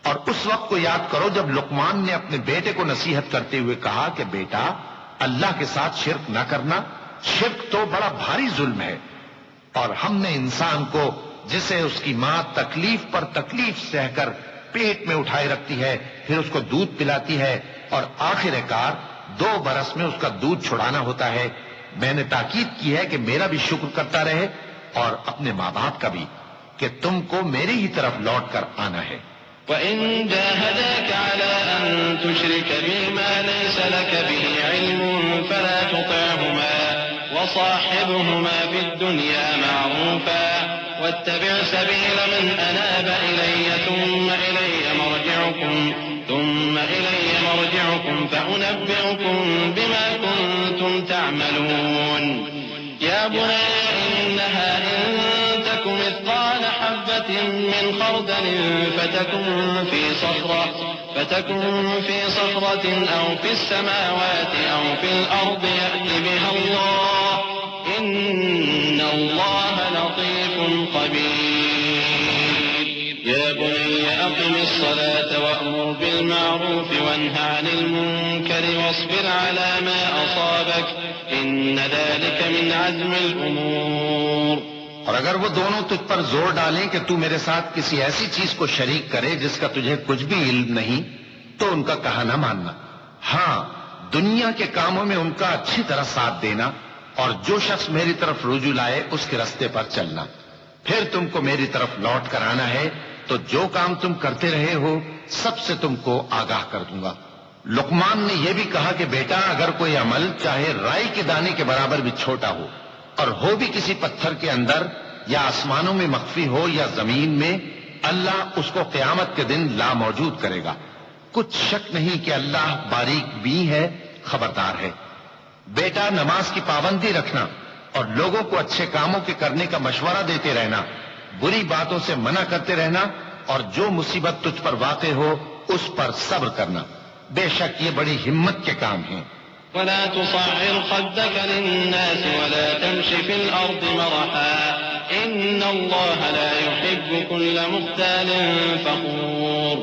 اور اس وقت کو یاد کرو جب لقمان نے اپنے بیٹے کو نصیحت کرتے ہوئے کہا کہ بیٹا اللہ کے ساتھ شرک نہ کرنا، شرک تو بڑا بھاری ظلم ہے. اور ہم نے انسان کو جسے اس کی ماں تکلیف پر تکلیف سہ کر پیٹ میں اٹھائے رکھتی ہے، پھر اس کو دودھ پلاتی ہے، اور آخر کار 2 برس میں اس کا دودھ چھڑانا ہوتا ہے. میں نے تاکید کی ہے کہ میرا بھی شکر کرتا رہے اور اپنے ماں باپ کا بھی، کہ تم کو میری ہی طرف لوٹ کر آنا ہے.
وَإِن جَاهَدَاكَ عَلَىٰ أَن تُشْرِكَ بِي مَا لَيْسَ لَكَ بِهِ عِلْمٌ فَلَا تُطِعْهُمَا وَصَاحِبْهُمَا فِي الدُّنْيَا مَعْرُوفًا وَاتَّبِعْ سَبِيلَ مَنْ أَنَابَ إِلَيَّ ثُمَّ إِلَيَّ مَرْجِعُكُمْ فَأُنَبِّئُكُم بِمَا كُنتُمْ تَعْمَلُونَ. يَا بُنَيَّ إِنَّهَا إِن تَكُ مِثْقَالَ حَبَّةٍ مِّنْ خَرْدَلٍ فتكن في صخرة أو في السماوات أو في الأرض يأت بها الله إن الله لطيف خبير. يا بني أقم الصلاة وأمر بالمعروف وانه عن المنكر واصبر على ما أصابك إن ذلك من عزم الأمور.
اور اگر وہ دونوں تجھ پر زور ڈالیں کہ تو میرے ساتھ کسی ایسی چیز کو شریک کرے جس کا تجھے کچھ بھی علم نہیں، تو ان کا کہا نہ ماننا. ہاں، دنیا کے کاموں میں ان کا اچھی طرح ساتھ دینا، اور جو شخص میری طرف رجوع لائے اس کے راستے پر چلنا. پھر تم کو میری طرف لوٹ کر آنا ہے، تو جو کام تم کرتے رہے ہو سب سے تم کو آگاہ کر دوں گا. لقمان نے یہ بھی کہا کہ بیٹا اگر کوئی عمل چاہے رائی کے دانے کے برابر بھی چھوٹا ہو، اور ہو بھی کسی پتھر کے اندر یا آسمانوں میں مخفی ہو یا زمین میں، اللہ اس کو قیامت کے دن لا موجود کرے گا. کچھ شک نہیں کہ اللہ باریک بھی ہے، خبردار ہے. بیٹا نماز کی پابندی رکھنا، اور لوگوں کو اچھے کاموں کے کرنے کا مشورہ دیتے رہنا، بری باتوں سے منع کرتے رہنا، اور جو مصیبت تجھ پر واقع ہو اس پر صبر کرنا. بے شک یہ بڑی ہمت کے کام ہیں.
ولا تصعر خدك للناس ولا تمش في الأرض مرحا إن الله لا يحب كل مختال فخور.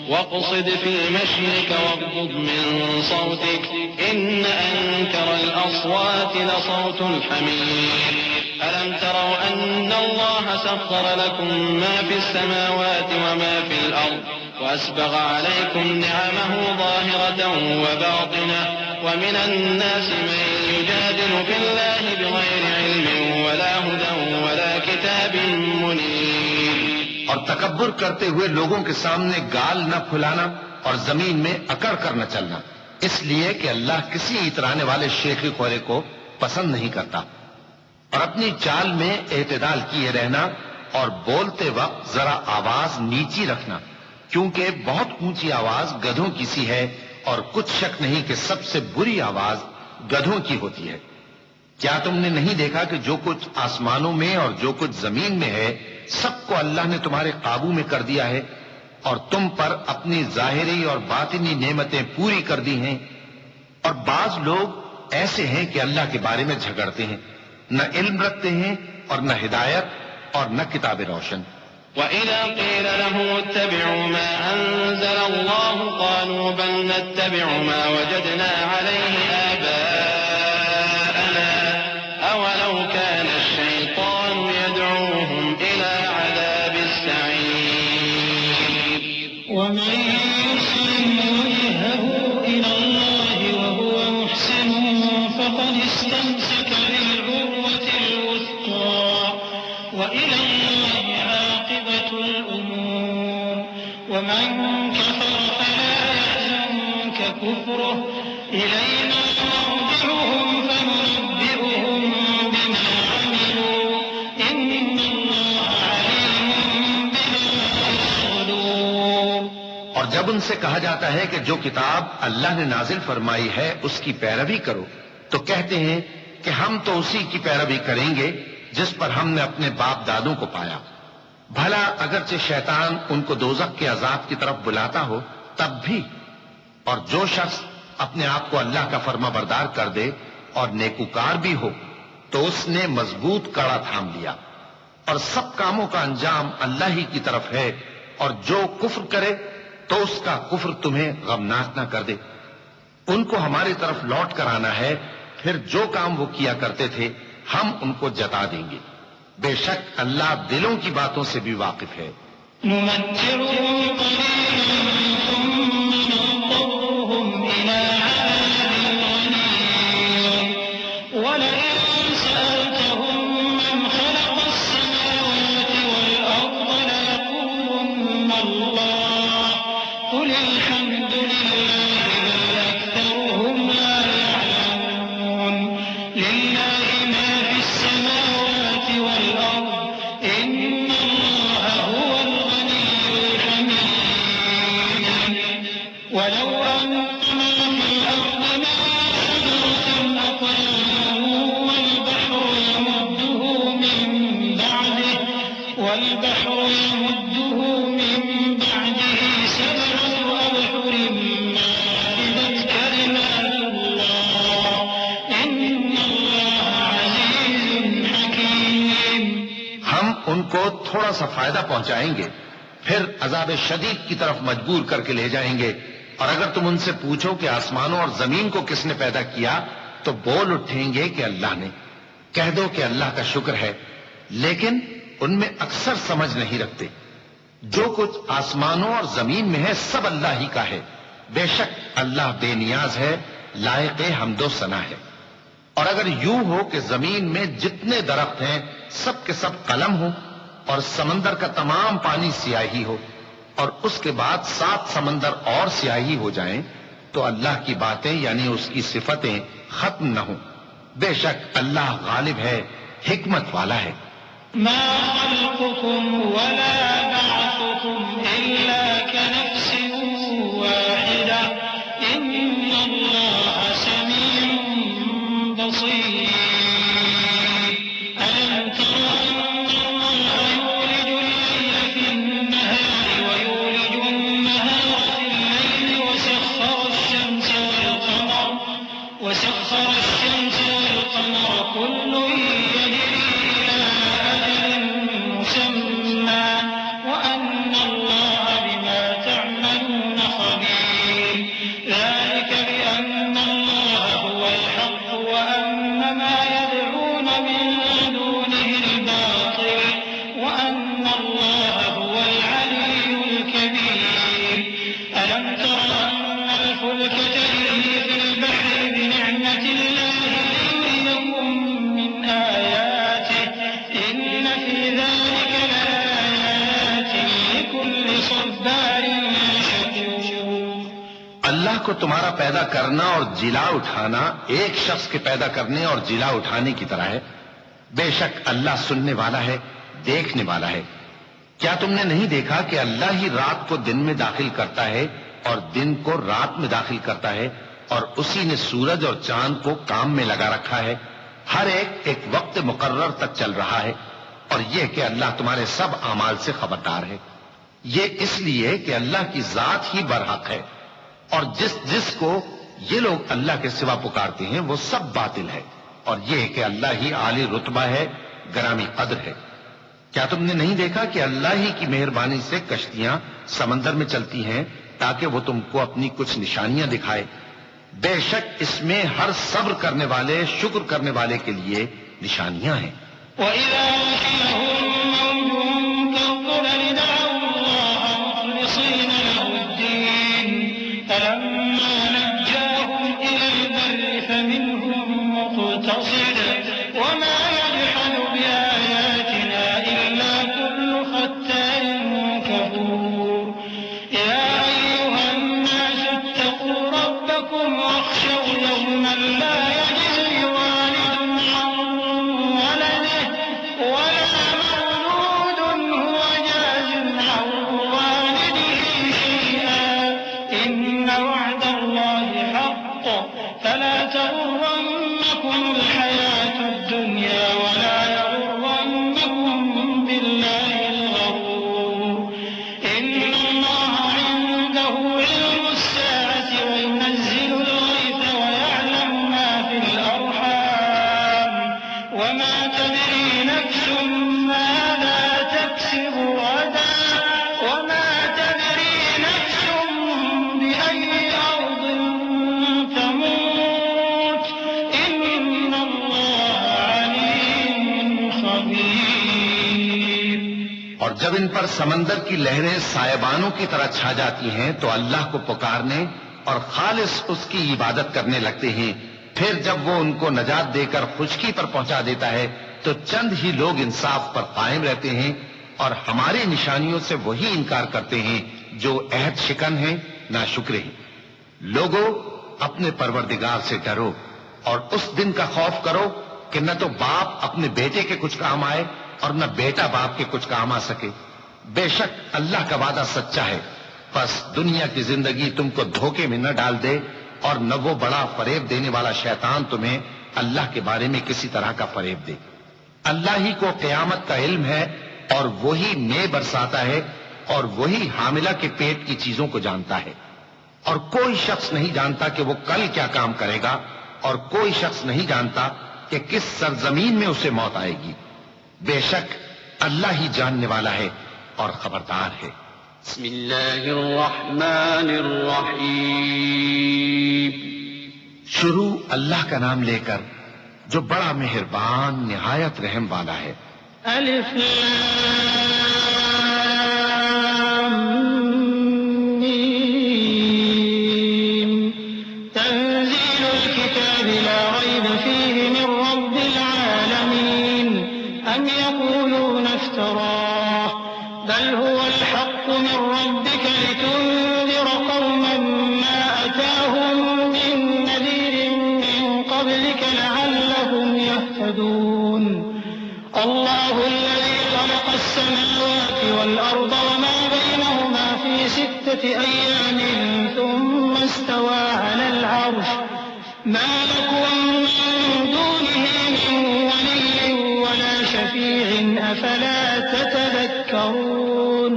واقصد في مشيك واغضض من صوتك إن أنكر الأصوات لصوت الحمير. ألم تروا أن الله سخر لكم ما في السماوات وما في الأرض وأسبغ عليكم نعمه ظاهرة وباطنة ومن الناس من يجادل في الله بغير علم ولا هدى ولا كتاب منير.
اور تکبر کرتے ہوئے لوگوں کے سامنے گال نہ پھلانا اور زمین میں اکڑ کر نہ چلنا، اس لیے کہ اللہ کسی اترانے والے شیخی خورے کو پسند نہیں کرتا. اور اپنی چال میں اعتدال کیے رہنا، اور بولتے وقت ذرا آواز نیچی رکھنا، کیونکہ بہت اونچی آواز گدھوں کی سی ہے، اور کچھ شک نہیں کہ سب سے بری آواز گدھوں کی ہوتی ہے. کیا تم نے نہیں دیکھا کہ جو کچھ آسمانوں میں اور جو کچھ زمین میں ہے سب کو اللہ نے تمہارے قابو میں کر دیا ہے، اور تم پر اپنی ظاہری اور باطنی نعمتیں پوری کر دی ہیں. اور بعض لوگ ایسے ہیں کہ اللہ کے بارے میں جھگڑتے ہیں، نہ علم رکھتے ہیں اور نہ ہدایت اور نہ کتاب روشن.
وَإِذَا قِيلَ لَهُمُ اتَّبِعُوا مَا أَنزَلَ اللَّهُ قَالُوا بَلْ نَتَّبِعُ مَا وَجَدْنَا عَلَيْهِ آبَاءَنَا أَوَلَوْ كَانَ الشَّيْطَانُ يَدْعُوهُمْ إِلَىٰ عَذَابِ
ومن يسلم وجهه إلى الله وهو محسن فقد استمسك بالعروة الوثقى وإلى الله عاقبة الأمور ومن كفر فلا يحزنك كفره إلينا مرجعهم فننبئهم بما عملوا إن الله عليم بما يفعلون.
اور جب ان سے کہا جاتا ہے کہ جو کتاب اللہ نے نازل فرمائی ہے اس کی پیروی کرو تو کہتے ہیں کہ ہم تو اسی کی پیروی کریں گے جس پر ہم نے اپنے باپ دادوں کو پایا. بھلا اگرچہ شیطان ان کو دوزخ کے عذاب کی طرف بلاتا ہو تب بھی. اور جو شخص اپنے آپ کو اللہ کا فرما بردار کر دے اور نیکوکار بھی ہو تو اس نے مضبوط کڑا تھام لیا. اور سب کاموں کا انجام اللہ ہی کی طرف ہے. اور جو کفر کرے تو اس کا کفر تمہیں غمناک نہ کر دے. ان کو ہماری طرف لوٹ کر آنا ہے، پھر جو کام وہ کیا کرتے تھے ہم ان کو جتا دیں گے. بے شک اللہ دلوں کی باتوں سے بھی واقف ہے.
نمتعهم قليلا ثم نضطرهم إلى عذاب غليظ ولئن سألتهم من خلق السماوات والأرض ليقولن الله قل الحمد لله بل أكثرهم لا يعلمون. لله ما في السماوات والأرض إن الله هو الغني الحميد. ولو أن ما في الأرض من شجرة أقلام والبحر يمده من بعده سبعة أبحر ما نفدت كلمات الله إن الله عزيز حكيم.
ہم ان کو تھوڑا سا فائدہ پہنچائیں گے پھر عذاب شدید کی طرف مجبور کر کے لے جائیں گے. اور اگر تم ان سے پوچھو کہ آسمانوں اور زمین کو کس نے پیدا کیا تو بول اٹھیں گے کہ اللہ نے. کہہ دو کہ اللہ کا شکر ہے، لیکن ان میں اکثر سمجھ نہیں رکھتے. جو کچھ آسمانوں اور زمین میں ہے سب اللہ ہی کا ہے. بے شک اللہ بے نیاز ہے، لائق حمد و ثنا ہے. اور اگر یوں ہو کہ زمین میں جتنے درخت ہیں سب کے سب قلم ہو اور سمندر کا تمام پانی سیاہی ہو اور اس کے بعد 7 سمندر اور سیاہی ہو جائیں تو اللہ کی باتیں یعنی اس کی صفتیں ختم نہ ہوں. بے شک اللہ غالب ہے، حکمت والا ہے.
ما خلقكم ولا بعثكم إلا كنفس واحدة إن الله سميع بصير. ألم تر أن الله يولج الليل في النهار ويولج النهار في الليل وسخر الشمس والقمر كل يجري إلى أجل مسمى وأن الله بما تعملون خبير. ذلك بأن الله هو الحق وأن ما يدعون من دونه الباطل وأن الله هو العلي الكبير. ألم تر أن الفلك تجري في البحر بنعمة الله ليريكم من آياته إن في ذلك لآيات لكل صبار شكور.
اللہ کو تمہارا پیدا کرنا اور جلا اٹھانا ایک شخص کے پیدا کرنے اور جلا اٹھانے کی طرح ہے. بے شک اللہ سننے والا ہے، دیکھنے والا ہے. کیا تم نے نہیں دیکھا کہ اللہ ہی رات کو دن میں داخل کرتا ہے اور دن کو رات میں داخل کرتا ہے اور اسی نے سورج اور چاند کو کام میں لگا رکھا ہے. ہر ایک وقت مقرر تک چل رہا ہے. اور یہ کہ اللہ تمہارے سب اعمال سے خبردار ہے. یہ اس لیے کہ اللہ کی ذات ہی برحق ہے اور جس کو یہ لوگ اللہ کے سوا پکارتے ہیں وہ سب باطل ہے. اور یہ کہ اللہ ہی عالی رتبہ ہے، گرامی قدر ہے. کیا تم نے نہیں دیکھا کہ اللہ ہی کی مہربانی سے کشتیاں سمندر میں چلتی ہیں تاکہ وہ تم کو اپنی کچھ نشانیاں دکھائے؟ بے شک اس میں ہر صبر کرنے والے، شکر کرنے والے کے لیے نشانیاں ہیں.
وَإِذَا غَشِيَهُم مَّوْجٌ كَالظُّلَلِ دَعَوُا اللَّهَ مُخْلِصِينَ لَهُ
جب ان پر سمندر کی لہریں سائبانوں کی طرح چھا جاتی ہیں تو اللہ کو پکارنے اور خالص اس کی عبادت کرنے لگتے ہیں. پھر جب وہ ان کو نجات دے کر خشکی پر پہنچا دیتا ہے تو چند ہی لوگ انصاف پر قائم رہتے ہیں اور ہماری نشانیوں سے وہی انکار کرتے ہیں جو عہد شکن ہیں ناشکرے ہیں. لوگوں اپنے پروردگار سے ڈرو اور اس دن کا خوف کرو کہ نہ تو باپ اپنے بیٹے کے کچھ کام آئے اور نہ بیٹا باپ کے کچھ کام آ سکے. بے شک اللہ کا وعدہ سچا ہے. بس دنیا کی زندگی تم کو دھوکے میں نہ ڈال دے اور نہ وہ بڑا فریب دینے والا شیطان تمہیں اللہ کے بارے میں کسی طرح کا فریب دے. اللہ ہی کو قیامت کا علم ہے اور وہی مے برساتا ہے اور وہی حاملہ کے پیٹ کی چیزوں کو جانتا ہے. اور کوئی شخص نہیں جانتا کہ وہ کل کیا کام کرے گا اور کوئی شخص نہیں جانتا کہ کس سرزمین میں اسے موت آئے گی. بے شک اللہ ہی جاننے والا ہے اور خبردار ہے.
بسم اللہ الرحمن الرحیم.
شروع اللہ کا نام لے کر جو بڑا مہربان نہایت رحم والا ہے.
الف لام میم. تنزيل الكتاب لا ريب فيه من رب العالمين. أم يقولون افتراه بل هو الحق من ربك لتنذر قوما ما أتاهم من نذير من قبلك لعلهم يهتدون. الله الذي خلق السماوات والأرض وما بينهما في 6 أيام ثم استوى على العرش. ما لكم من دونه من ولي ولا شفيع أفلا تتذكرون.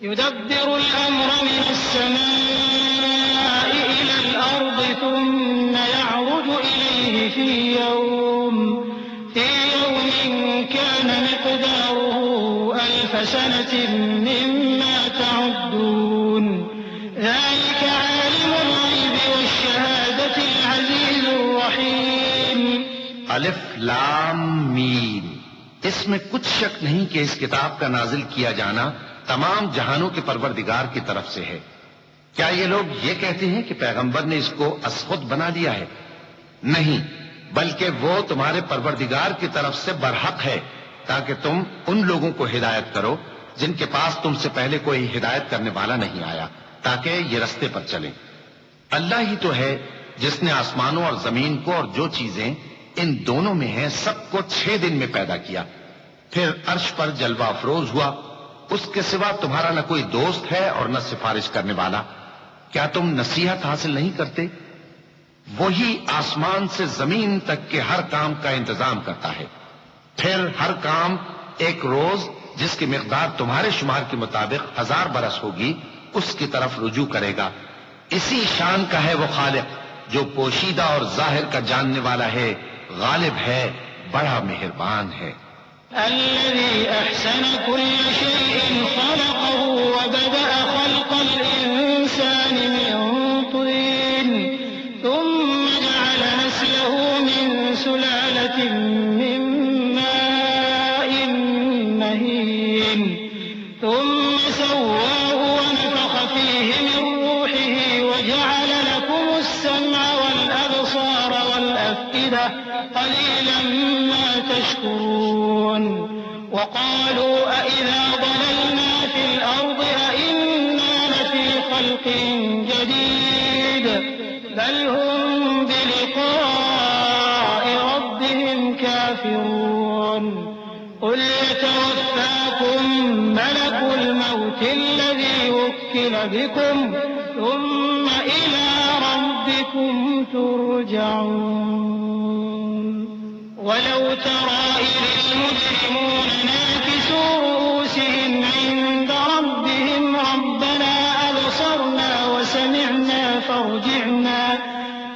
يدبر الأمر من السماء إلى الأرض ثم يعرج إليه في يوم كان مقداره 1000 سنة مما تعدون. ذلك عالم الغيب والشهادة العزيز الرحيم.
الف لام میم. اس میں کچھ شک نہیں کہ اس کتاب کا نازل کیا جانا تمام جہانوں کے پروردگار کی طرف سے ہے. کیا یہ لوگ یہ کہتے ہیں کہ پیغمبر نے اس کو از خود بنا دیا ہے؟ نہیں، بلکہ وہ تمہارے پروردگار کی طرف سے برحق ہے تاکہ تم ان لوگوں کو ہدایت کرو جن کے پاس تم سے پہلے کوئی ہدایت کرنے والا نہیں آیا، تاکہ یہ رستے پر چلیں. اللہ ہی تو ہے جس نے آسمانوں اور زمین کو اور جو چیزیں ان دونوں میں ہیں سب کو 6 دن میں پیدا کیا، پھر عرش پر جلوہ افروز ہوا. اس کے سوا تمہارا نہ کوئی دوست ہے اور نہ سفارش کرنے والا. کیا تم نصیحت حاصل نہیں کرتے؟ وہی آسمان سے زمین تک کے ہر کام کا انتظام کرتا ہے، پھر ہر کام ایک روز جس کی مقدار تمہارے شمار کے مطابق 1000 برس ہوگی اس کی طرف رجوع کرے گا. اسی شان کا ہے وہ خالق جو پوشیدہ اور ظاہر کا جاننے والا ہے، غالب ہے، بڑا مہربان ہے.
الذي أحسن كل شيء خلقه وبدأ خلق الإنسان من طين ثم جعل نسله من سلالة من ماء مهين ثم سواه ونفخ فيه من روحه وجعل لكم السمع والأبصار والأفئدة قليلا ما تشكرون. وقالوا أئذا ضللنا في الأرض أئنا لفي خلق جديد بل هم بلقاء ربهم كافرون. قل يتوفاكم ملك الموت الذي وكل بكم ثم إلى ربكم ترجعون. ولو ترى إذ المجرمون ناكسوا رؤوسهم عند ربهم ربنا أبصرنا وسمعنا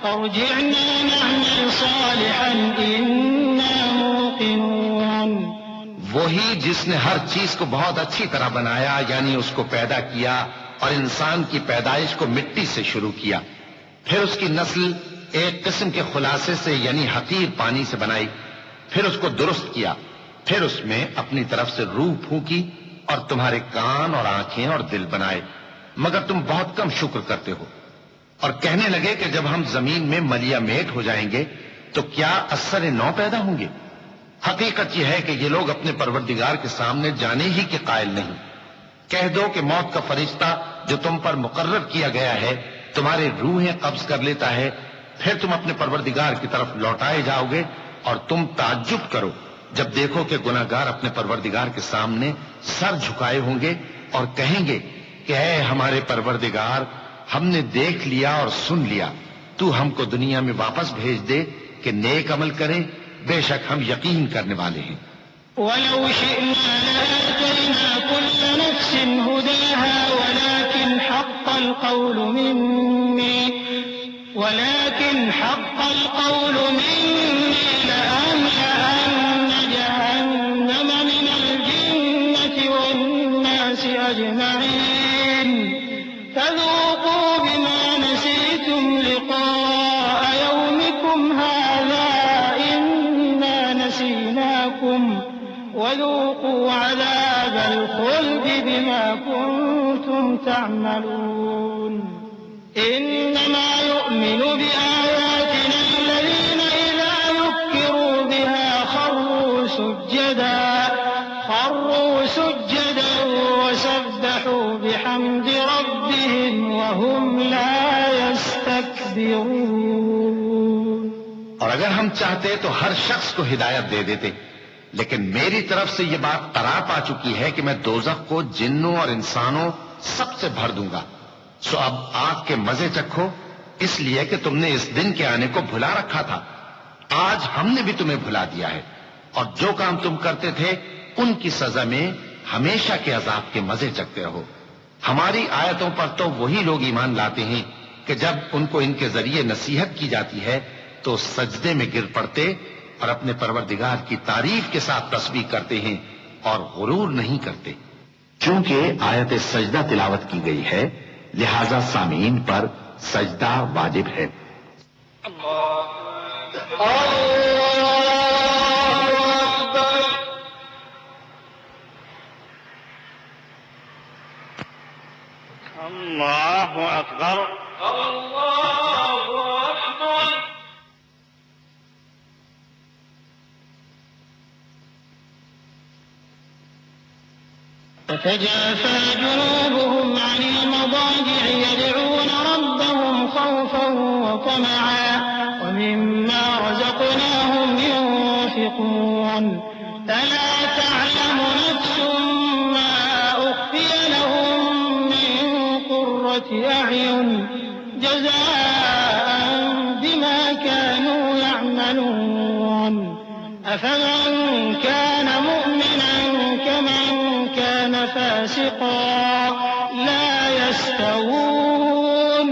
فارجعنا نعمل صالحا إنا موقنون.
وہی جس نے ہر چیز کو بہت اچھی طرح بنایا، یعنی اس کو پیدا کیا اور انسان کی پیدائش کو مٹی سے شروع کیا، پھر اس کی نسل ایک قسم کے خلاصے سے یعنی حقیر پانی سے بنائی، پھر اس کو درست کیا، پھر اس میں اپنی طرف سے روح پھونکی اور تمہارے کان اور آنکھیں اور دل بنائے، مگر تم بہت کم شکر کرتے ہو۔ اور کہنے لگے کہ جب ہم زمین میں ملیا میٹ ہو جائیں گے تو کیا اثر نو پیدا ہوں گے؟ حقیقت یہ ہے کہ یہ لوگ اپنے پروردگار کے سامنے جانے ہی کے قائل نہیں۔ کہہ دو کہ موت کا فرشتہ جو تم پر مقرر کیا گیا ہے تمہارے روحیں قبض کر لیتا ہے، پھر تم اپنے پروردگار کی طرف لوٹائے جاؤ گے، اور تم تعجب کرو جب دیکھو کہ گناہگار اپنے پروردگار کے سامنے سر جھکائے ہوں گے اور کہیں گے کہ اے ہمارے پروردگار، ہم نے دیکھ لیا اور سن لیا، تو ہم کو دنیا میں واپس بھیج دے کہ نیک عمل کریں، بے شک ہم یقین کرنے والے ہیں۔
وَلَوْ شِئْنَا لَآتَيْنَا كُلَّ نَفْسٍ هُدَاهَا وَلَكِنْ حَقَّ الْقَوْلُ مِنِّي لَأَمْلَأَنَّ جَهَنَّمَ مِنَ الْجِنَّةِ وَالنَّاسِ أَجْمَعِينَ فَذُوقُوا بِمَا نَسِيتُمْ لِقَاءَ يَوْمِكُمْ هَٰذَا إِنَّا نَسِينَاكُمْ وَذُوقُوا عَذَابَ الْخُلْدِ بِمَا كُنتُمْ تَعْمَلُونَ إِنَّمَا يُؤْمِنُ بِآيَاتِنَا الَّذِينَ إِذَا ذُكِّرُوا بِهَا خَرُّوا سُجَّدًا وَسَبَّحُوا بِحَمْدِ رَبِّهِمْ وَهُمْ لَا يَسْتَكْبِرُونَ۔
اور اگر ہم چاہتے تو ہر شخص کو ہدایت دے دیتے، لیکن میری طرف سے یہ بات قرار پا چکی ہے کہ میں دوزخ کو جنوں اور انسانوں سب سے بھر دوں گا، سو اب آگ کے مزے چکھو، اس لیے کہ تم نے اس دن کے آنے کو بھلا رکھا تھا۔ آج ہم نے بھی تمہیں بھلا دیا ہے، اور جو کام تم کرتے تھے ان کی سزا میں ہمیشہ کے عذاب کے مزے چکتے رہو۔ ہماری آیتوں پر تو وہی لوگ ایمان لاتے ہیں کہ جب ان کو ان کے ذریعے نصیحت کی جاتی ہے تو سجدے میں گر پڑتے اور اپنے پروردگار کی تعریف کے ساتھ تسبیح کرتے ہیں اور غرور نہیں کرتے۔ چونکہ آیت سجدہ تلاوت کی گئی ہے لہذا سامعین پر سجدہ واجب ہے۔
اللہ اکبر،
اللہ اکبر۔ تتجافى جنوبهم عن المضاجع يدعون ربهم خوفا وطمعا ومما رزقناهم ينفقون فلا تعلم نفس ما أخفي لهم من قرة أعين جزاء بما كانوا يعملون أفمن كان مؤمنا كمن كان فاسقا لا يستوون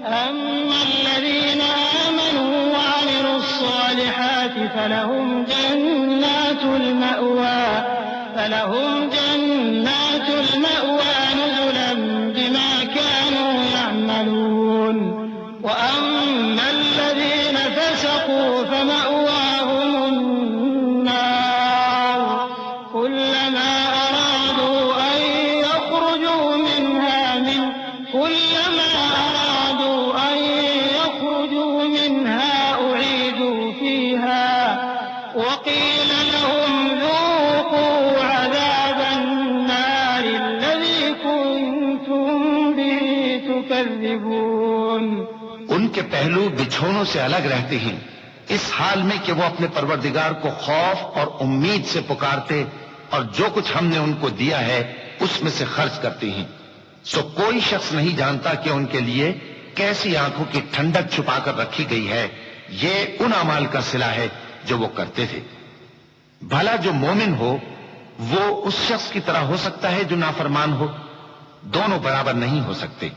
أما الذين آمنوا وعملوا الصالحات فلهم جنات المأوى نزلا بما كانوا يعملون وأما الذين فسقوا فمأواهم النار كلما أرادوا أن يخرجوا منها أعيدوا فيها وقيل لهم ذوقوا عذاب النار الذي كنتم به تكذبون۔
ان کے پہلو بچھونوں سے الگ رہتے ہیں اس حال میں کہ وہ اپنے پروردگار کو خوف اور امید سے پکارتے اور جو کچھ ہم نے ان کو دیا ہے اس میں سے خرچ کرتے ہیں۔ سو کوئی شخص نہیں جانتا کہ ان کے لیے کیسی آنکھوں کی ٹھنڈک چھپا کر رکھی گئی ہے، یہ ان اعمال کا صلہ ہے جو وہ کرتے تھے۔ بھلا جو مومن ہو وہ اس شخص کی طرح ہو سکتا ہے جو نافرمان ہو؟ دونوں برابر نہیں ہو سکتے۔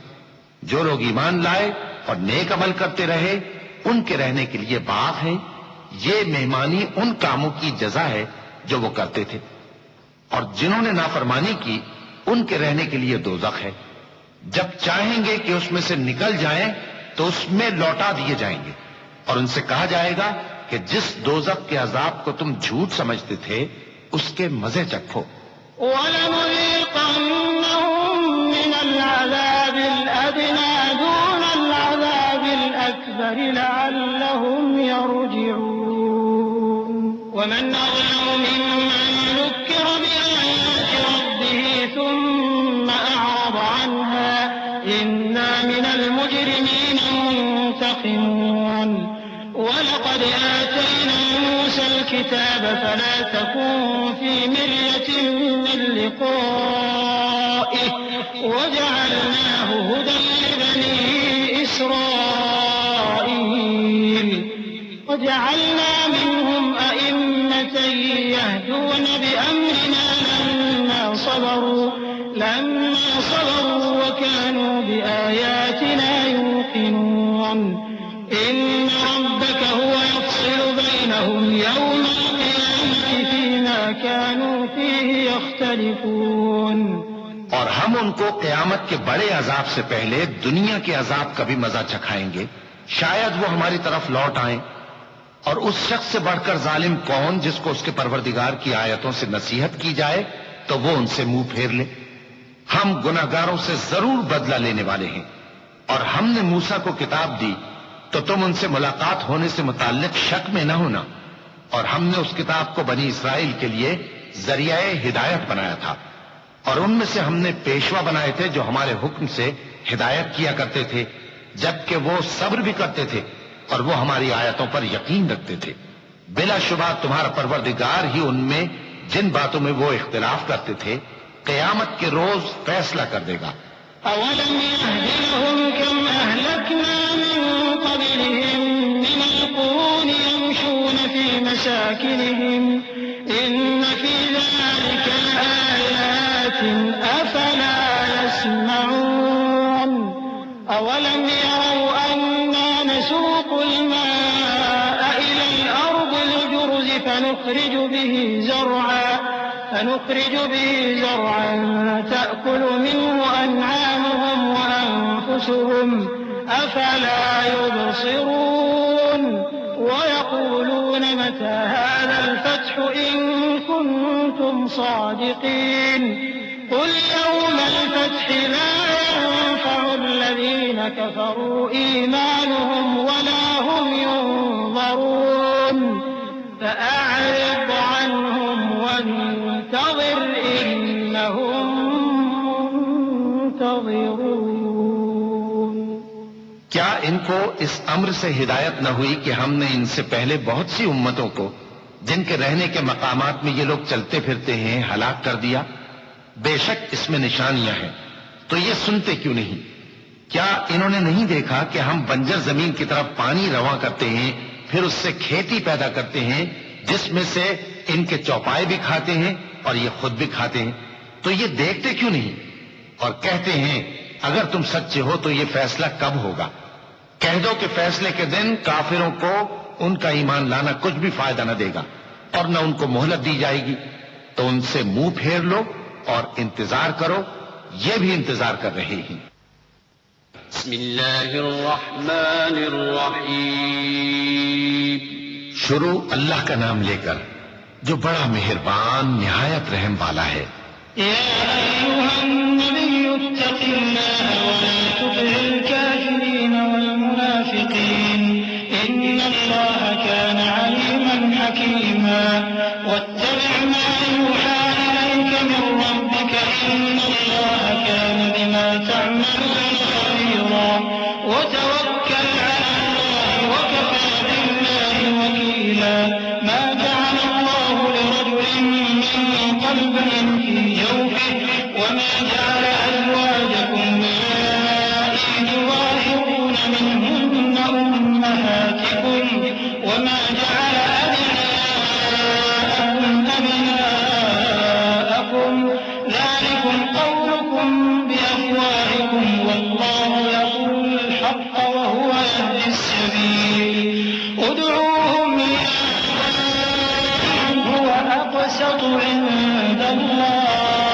جو لوگ ایمان لائے اور نیک عمل کرتے رہے ان کے رہنے کے لیے باغ ہیں، یہ مہمانی ان کاموں کی جزا ہے جو وہ کرتے تھے، اور جنہوں نے نافرمانی کی ان کے رہنے کے لیے دوزخ ہے، جب چاہیں گے کہ اس میں سے نکل جائیں تو اس میں لوٹا دیے جائیں گے، اور ان سے کہا جائے گا کہ جس دوزخ کے عذاب کو تم جھوٹ سمجھتے تھے اس کے مزے چکھو۔
وَلَنُذِيقَنَّهُم مِّنَ الْعَذَابِ الْأَدْنَىٰ دُونَ الْعَذَابِ الْأَكْبَرِ لَعَلَّهُمْ يَرْجِعُونَ وَمَنْ أَظْلَمُ مِمَّن ذُكِّرَ بِآيَاتِ رَبِّهِ ثُمَّ أَعْرَضَ عَنْهَا إِنَّا مِنَ الْمُجْرِمِينَ مُنتَقِمُونَ وَلَقَدْ آتَيْنَا مُوسَى الْكِتَابَ فَلَا تَكُن فِي مِرْيَةٍ مِّن لِّقَائِهِ وَجَعَلْنَاهُ هُدًى لِّبَنِي إِسْرَائِيلَ وَجَعَلْنَا مِنْهُمْ أَئِمَّةً يَهْدُونَ بِأَمْرِنَا لَمَّا صَبَرُوا وَكَانُوا بِآيَاتِنَا يُوقِنُونَ إِنَّ رَبَّكَ هُوَ يَفْصِلُ بَيْنَهُمْ يَوْمَ الْقِيَامَةِ فِيمَا كَانُوا فِيهِ يَخْتَلِفُونَ
اور ہم ان کو قیامت کے بڑے عذاب سے پہلے دنیا کے عذاب کا بھی مزہ چکھائیں گے، شاید وہ ہماری طرف لوٹ آئیں۔ اور اس شخص سے بڑھ کر ظالم کون جس کو اس کے پروردگار کی آیتوں سے نصیحت کی جائے تو وہ ان سے منہ پھیر لے۔ ہم گناہگاروں سے ضرور بدلہ لینے والے ہیں، اور ہم نے موسیٰ کو کتاب دی تو تم ان سے ملاقات ہونے سے متعلق شک میں نہ ہونا، اور ہم نے اس کتاب کو بنی اسرائیل کے لیے ذریعہ ہدایت بنایا تھا، اور ان میں سے ہم نے پیشوا بنائے تھے جو ہمارے حکم سے ہدایت کیا کرتے تھے، جبکہ وہ صبر بھی کرتے تھے اور وہ ہماری آیتوں پر یقین رکھتے تھے۔ بلا شبہ تمہارا پروردگار ہی ان میں جن باتوں میں وہ اختلاف کرتے تھے قیامت کے روز فیصلہ کر دے گا۔
أَوَلَمْ يَهْدِ لَهُمْ كَمْ أَهْلَكْنَا مِن قَبْلِهِم مِّنَ الْقُرُونِ يَمْشُونَ فِي مَسَاكِنِهِمْ إِنَّ فِي ذَلِكَ لَآيَاتٍ أَفَلَا يَسْمَعُونَ أَوَلَمْ يَرَوْا أَنَّا نَسُوقُ الْمَاءَ إِلَى الْأَرْضِ الْجُرُزِ فَنُخْرِجُ به زرعا تأكل منه أنعامهم وأنفسهم أفلا يبصرون ويقولون متى هذا الفتح إن كنتم صادقين قل يوم الفتح لا ينفع الذين كفروا إيمانهم ولا هم ينظرون فأعرض عنهم وانتظر إنهم منتظرون۔
کیا ان کو اس امر سے ہدایت نہ ہوئی کہ ہم نے ان سے پہلے بہت سی امتوں کو جن کے رہنے کے مقامات میں یہ لوگ چلتے پھرتے ہیں ہلاک کر دیا؟ بے شک اس میں نشانیاں ہیں، تو یہ سنتے کیوں نہیں؟ کیا انہوں نے نہیں دیکھا کہ ہم بنجر زمین کی طرف پانی رواں کرتے ہیں، پھر اس سے کھیتی پیدا کرتے ہیں جس میں سے ان کے چوپائے بھی کھاتے ہیں اور یہ خود بھی کھاتے ہیں؟ تو یہ دیکھتے کیوں نہیں؟ اور کہتے ہیں اگر تم سچے ہو تو یہ فیصلہ کب ہوگا؟ کہہ دو کہ فیصلے کے دن کافروں کو ان کا ایمان لانا کچھ بھی فائدہ نہ دے گا اور نہ ان کو مہلت دی جائے گی، تو ان سے منہ پھیر لو اور انتظار کرو، یہ بھی انتظار کر رہے ہیں۔
بسم اللہ الرحمن الرحیم۔
شروع اللہ کا نام لے کر جو بڑا مہربان نہایت رحم والا ہے۔
يا أيها النبي اتق الله ولا تطع الكافرين والمنافقين إن الله كان عليما حكيما واتبع ما يوحى إليك من ربك إن الله كان بما تعملون خبيرا وتوكل على الله وكفى بالله وكيلا ما جعل الله لرجل من قلبين في جوفه وما جعل أزواجكم اللائي تظاهرون منهن أمهاتكم وما جعل أبناءكم ذلكم قولكم بأفواهكم والله يقول الحق وهو يهدي السبيل ادعوهم لآبائهم هو أقسط عند الله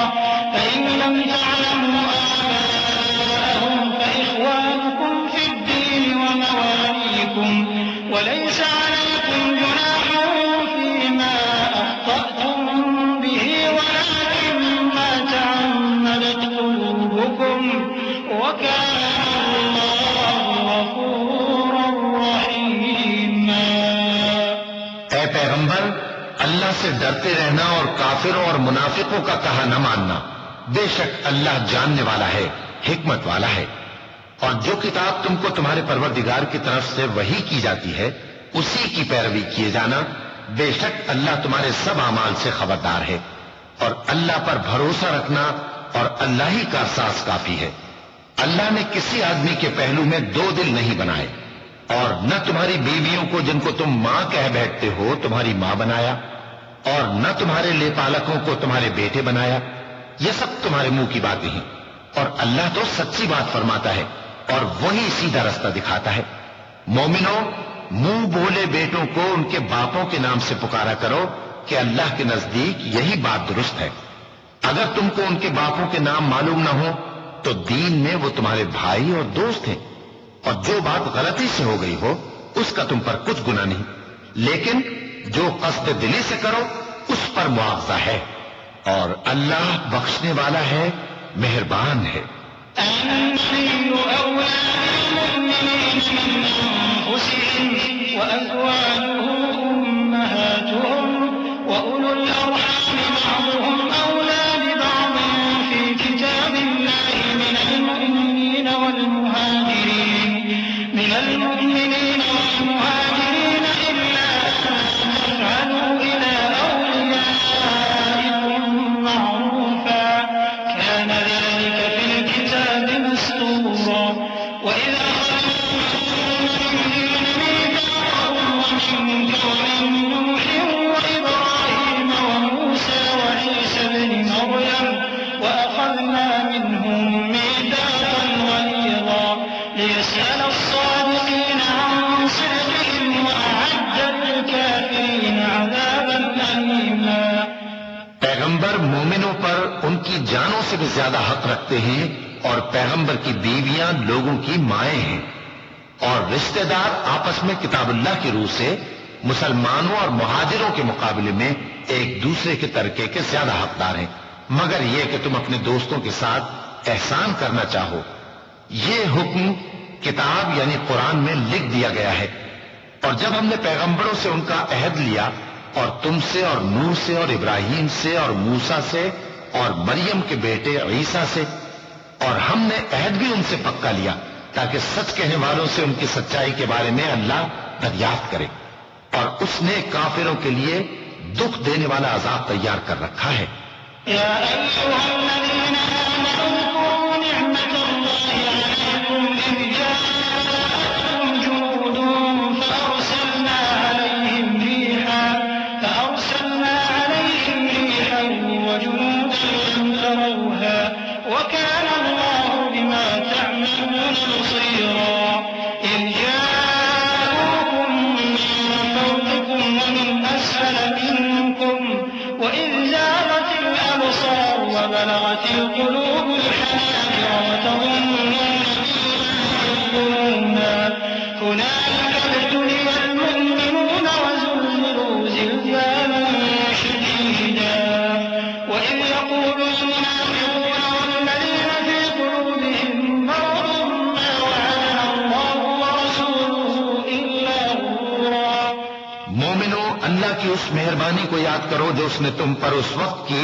فإن لم تعلموا آباءهم فإخوانكم في الدين ومواليكم وليس عليكم جناح فيما أخطأتم به ولكن وكان الله غفورا رحيما۔
اے پیغمبر، اللہ سے ڈرتے رہنا اور کافروں اور منافقوں کا کہا نہ ماننا۔ بے شک اللہ جاننے والا ہے، حکمت والا ہے۔ اور جو کتاب تم کو تمہارے پروردگار کی طرف سے وحی کی جاتی ہے اسی کی پیروی کیے جانا، بے شک اللہ تمہارے سب اعمال سے خبردار ہے۔ اور اللہ پر بھروسہ رکھنا اور اللہ ہی کا احساس کافی ہے۔ اللہ نے کسی آدمی کے پہلو میں دو دل نہیں بنائے، اور نہ تمہاری بیویوں کو جن کو تم ماں کہہ بیٹھتے ہو تمہاری ماں بنایا، اور نہ تمہارے لے پالکوں کو تمہارے بیٹے بنایا۔ یہ سب تمہارے منہ کی باتیں ہیں، اور اللہ تو سچی بات فرماتا ہے اور وہی سیدھا رستہ دکھاتا ہے۔ مومنوں، منہ بولے بیٹوں کو ان کے باپوں کے نام سے پکارا کرو کہ اللہ کے نزدیک یہی بات درست ہے۔ اگر تم کو ان کے باپوں کے نام معلوم نہ ہو تو دین میں وہ تمہارے بھائی اور دوست ہیں، اور جو بات غلطی سے ہو گئی ہو اس کا تم پر کچھ گناہ نہیں، لیکن جو قصد دلی سے کرو اس پر مواخذہ ہے، اور اللہ بخشنے والا ہے، مہربان ہے۔
النبي أولى بالمؤمنين من أنفسهم وأزواجه أمهاتهم وأولو الأرحام بعضهم أولى ببعض في كتاب الله من المؤمنين والمهاجرين إلا أن تفعلوا إلى أوليائكم معروفا كان ذلك في الكتاب مسطورا وإذا ومنك ومن نوح وإبراهيم وموسى وعيسى ابن مريم وأخذنا منهم ميثاقا غليظا ليسأل الصادقين عن صدقهم وأعد للكافرين عذابا أليما۔
پیغمبر مومنوں پر ان کی جانوں سے بھی زیادہ حق رکھتے ہیں، اور پیغمبر کی بیویاں لوگوں کی مائیں ہیں، اور رشتہ دار آپس میں کتاب اللہ کی روح سے مسلمانوں اور مہاجروں کے مقابلے میں ایک دوسرے کے ترکے کے زیادہ حقدار ہیں، مگر یہ کہ تم اپنے دوستوں کے ساتھ احسان کرنا چاہو۔ یہ حکم کتاب یعنی قرآن میں لکھ دیا گیا ہے۔ اور جب ہم نے پیغمبروں سے ان کا عہد لیا، اور تم سے اور نوح سے اور ابراہیم سے اور موسیٰ سے اور مریم کے بیٹے عیسیٰ سے، اور ہم نے عہد بھی ان سے پکا لیا تاکہ سچ کہنے والوں سے ان کی سچائی کے بارے میں اللہ دریافت کرے، اور اس نے کافروں کے لیے دکھ دینے والا عذاب تیار کر رکھا ہے۔
يا أيها الذين آمنوا اذكروا نعمة الله عليكم إذ جاءتكم جنود فأرسلنا عليهم ريحا وجنودا لم تروها وكان الله بما تعملون بصيرا إذ جاءوكم من فوقكم ومن أسفل منكم وإذ زاغت الأبصار وبلغت القلوب الحناجر وتظنون بالله هنالك ابتلي المؤمنون وزلزلوا زلزالا شديدا وإذ يقول المنافقون والذين في قلوبهم مرض ما وعدنا الله ورسوله إلا غرورا۔
مومنو، اللہ کی اس مہربانی کو یاد کرو جو اس نے تم پر اس وقت کی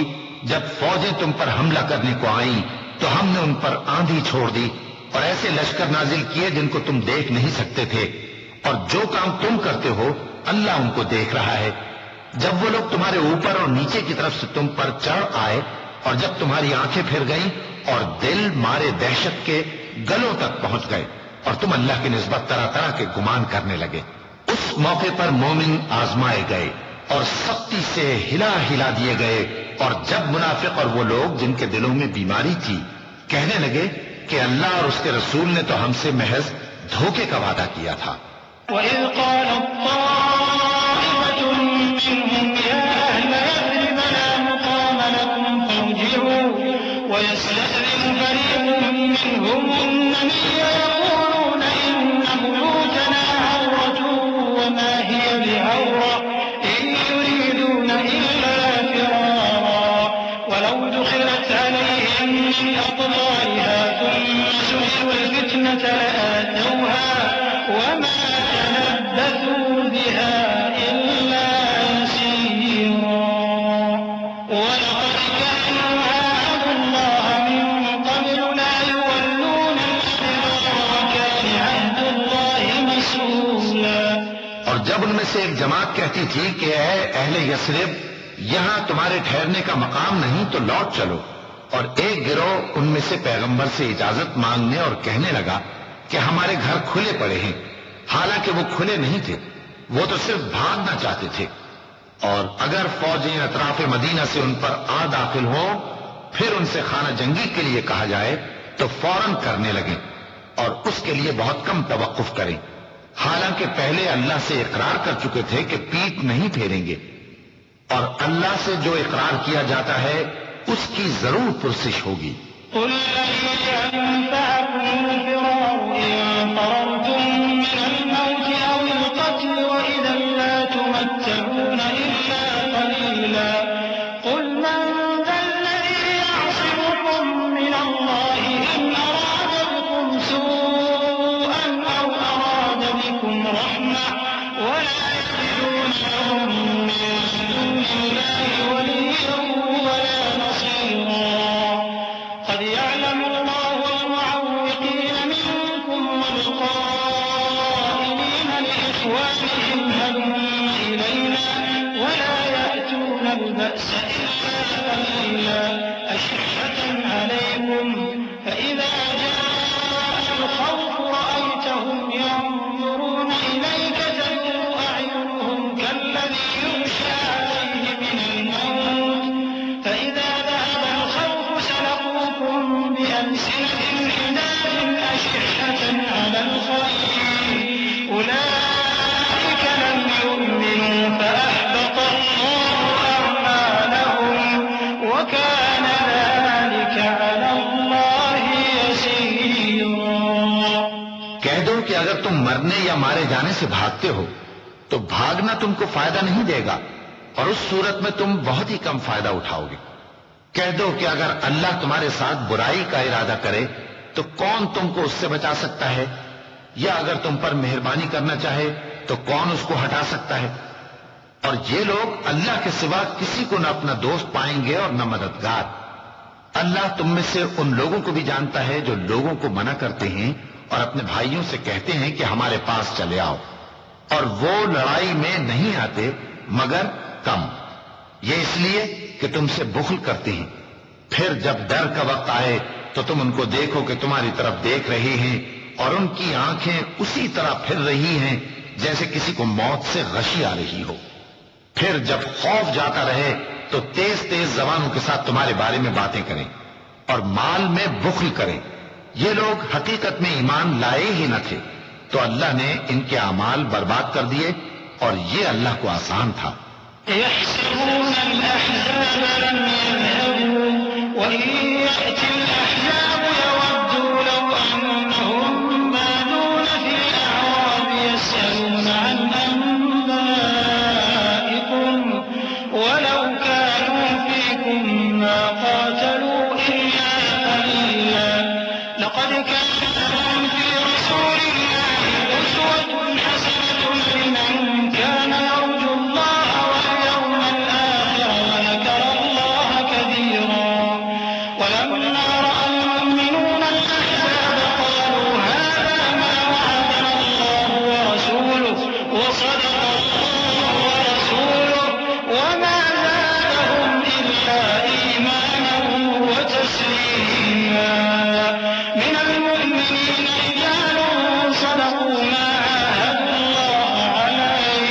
جب فوجیں تم پر حملہ کرنے کو آئیں تو ہم نے ان پر آندھی چھوڑ دی اور ایسے لشکر نازل کیے جن کو تم دیکھ نہیں سکتے تھے، اور جو کام تم کرتے ہو اللہ ان کو دیکھ رہا ہے۔ جب وہ لوگ تمہارے اوپر اور نیچے کی طرف سے تم پر چڑھ آئے، اور جب تمہاری آنکھیں پھر گئیں اور دل مارے دہشت کے گلوں تک پہنچ گئے، اور تم اللہ کی نسبت طرح طرح کے گمان کرنے لگے، اس موقع پر مومن آزمائے گئے اور سختی سے ہلا ہلا دیے گئے۔ اور جب منافق اور وہ لوگ جن کے دلوں میں بیماری تھی کہنے لگے کہ اللہ اور اس کے رسول نے تو ہم سے محض دھوکے کا وعدہ کیا تھا۔
وإذ قالت طائفة منهم يا أهل يثرب لا مقام لكم فارجعوا ويستأذن فريق منهم النبي يقولون إن بيوتنا عورة وما هي بعورة إن يريدون إلا فرارا ولو دخلت عليهم من أقطارها ثم سئلوا
جب ان میں سے ایک جماعت کہتی تھی کہ اے اہل یثرب، یہاں تمہارے ٹھہرنے کا مقام نہیں تو لوٹ چلو، اور ایک گروہ ان میں سے پیغمبر سے اجازت مانگنے اور کہنے لگا کہ ہمارے گھر کھلے پڑے ہیں، حالانکہ وہ کھلے نہیں تھے، وہ تو صرف بھاگنا چاہتے تھے۔ اور اگر فوجیں اطراف مدینہ سے ان پر آ داخل ہوں، پھر ان سے خانہ جنگی کے لیے کہا جائے تو فوراً کرنے لگیں، اور اس کے لیے بہت کم توقف کریں، حالانکہ پہلے اللہ سے اقرار کر چکے تھے کہ پیٹ نہیں پھیریں گے، اور اللہ سے جو اقرار کیا جاتا ہے اس کی ضرور پرسش ہوگی۔
قل لن ينفعكم الفرار إن فررتم من الموت أو القتل وإذا لا تمتعون إلا قليلا قل من ذا الذي يعصمكم من الله إن أراد بكم سوءا أو أراد بكم رحمة ولا يجدون لهم من دون الله وليا ولا نصيرا قد يعلم الله المعوقين منكم والقائلين لإخوانهم هلم إلينا ولا يأتون البأس إلا قليلا أشحة عليكم فإذا جاء الخوف رأيتهم ينظرون إليك تدور أعينهم كالذي يغشى عليه من الموت فإذا ذهب الخوف سلقوكم بألسنة حداد أشحة على الخير أولئك لم يؤمنوا فأحبط الله أعمالهم وكان ذلك على الله يسيرا۔
کہہ دو کہ اگر تم مرنے یا مارے جانے سے بھاگتے ہو تو بھاگنا تم کو فائدہ نہیں دے گا، اور اس صورت میں تم بہت ہی کم فائدہ اٹھاؤ گے۔ کہہ دو کہ اگر اللہ تمہارے ساتھ برائی کا ارادہ کرے تو کون تم کو اس سے بچا سکتا ہے، یا اگر تم پر مہربانی کرنا چاہے تو کون اس کو ہٹا سکتا ہے؟ اور یہ لوگ اللہ کے سوا کسی کو نہ اپنا دوست پائیں گے اور نہ مددگار۔ اللہ تم میں سے ان لوگوں کو بھی جانتا ہے جو لوگوں کو منع کرتے ہیں اور اپنے بھائیوں سے کہتے ہیں کہ ہمارے پاس چلے آؤ، اور وہ لڑائی میں نہیں آتے مگر کم، یہ اس لیے کہ تم سے بخل کرتے ہیں۔ پھر جب ڈر کا وقت آئے تو تم ان کو دیکھو کہ تمہاری طرف دیکھ رہے ہیں، اور ان کی آنکھیں اسی طرح پھر رہی ہیں جیسے کسی کو موت سے غشی آ رہی ہو۔ پھر جب خوف جاتا رہے تو تیز تیز زبانوں کے ساتھ تمہارے بارے میں باتیں کریں اور مال میں بخل کریں۔ یہ لوگ حقیقت میں ایمان لائے ہی نہ تھے، تو اللہ نے ان کے اعمال برباد کر دیے، اور یہ اللہ کو آسان تھا۔
يحسبون الأحزاب لم يذهبوا وإن يأتي الأحزاب يودوا لو أنهم بادون في الأعراب يسألون عن أنبائكم ولو كانوا فيكم ما قاتلوا إلا قليلا لقد كان لهم في رسول الله أسوة حسنة لمن كان يرجو الله واليوم الآخر وذكر الله كثيرا ولما رأى المؤمنون الأحزاب قالوا هذا ما وعدنا الله ورسوله وصدق الله ورسوله وما زادهم إلا إيمانا وتسليما من المؤمنين رجال صدقوا ما عاهدوا الله عليه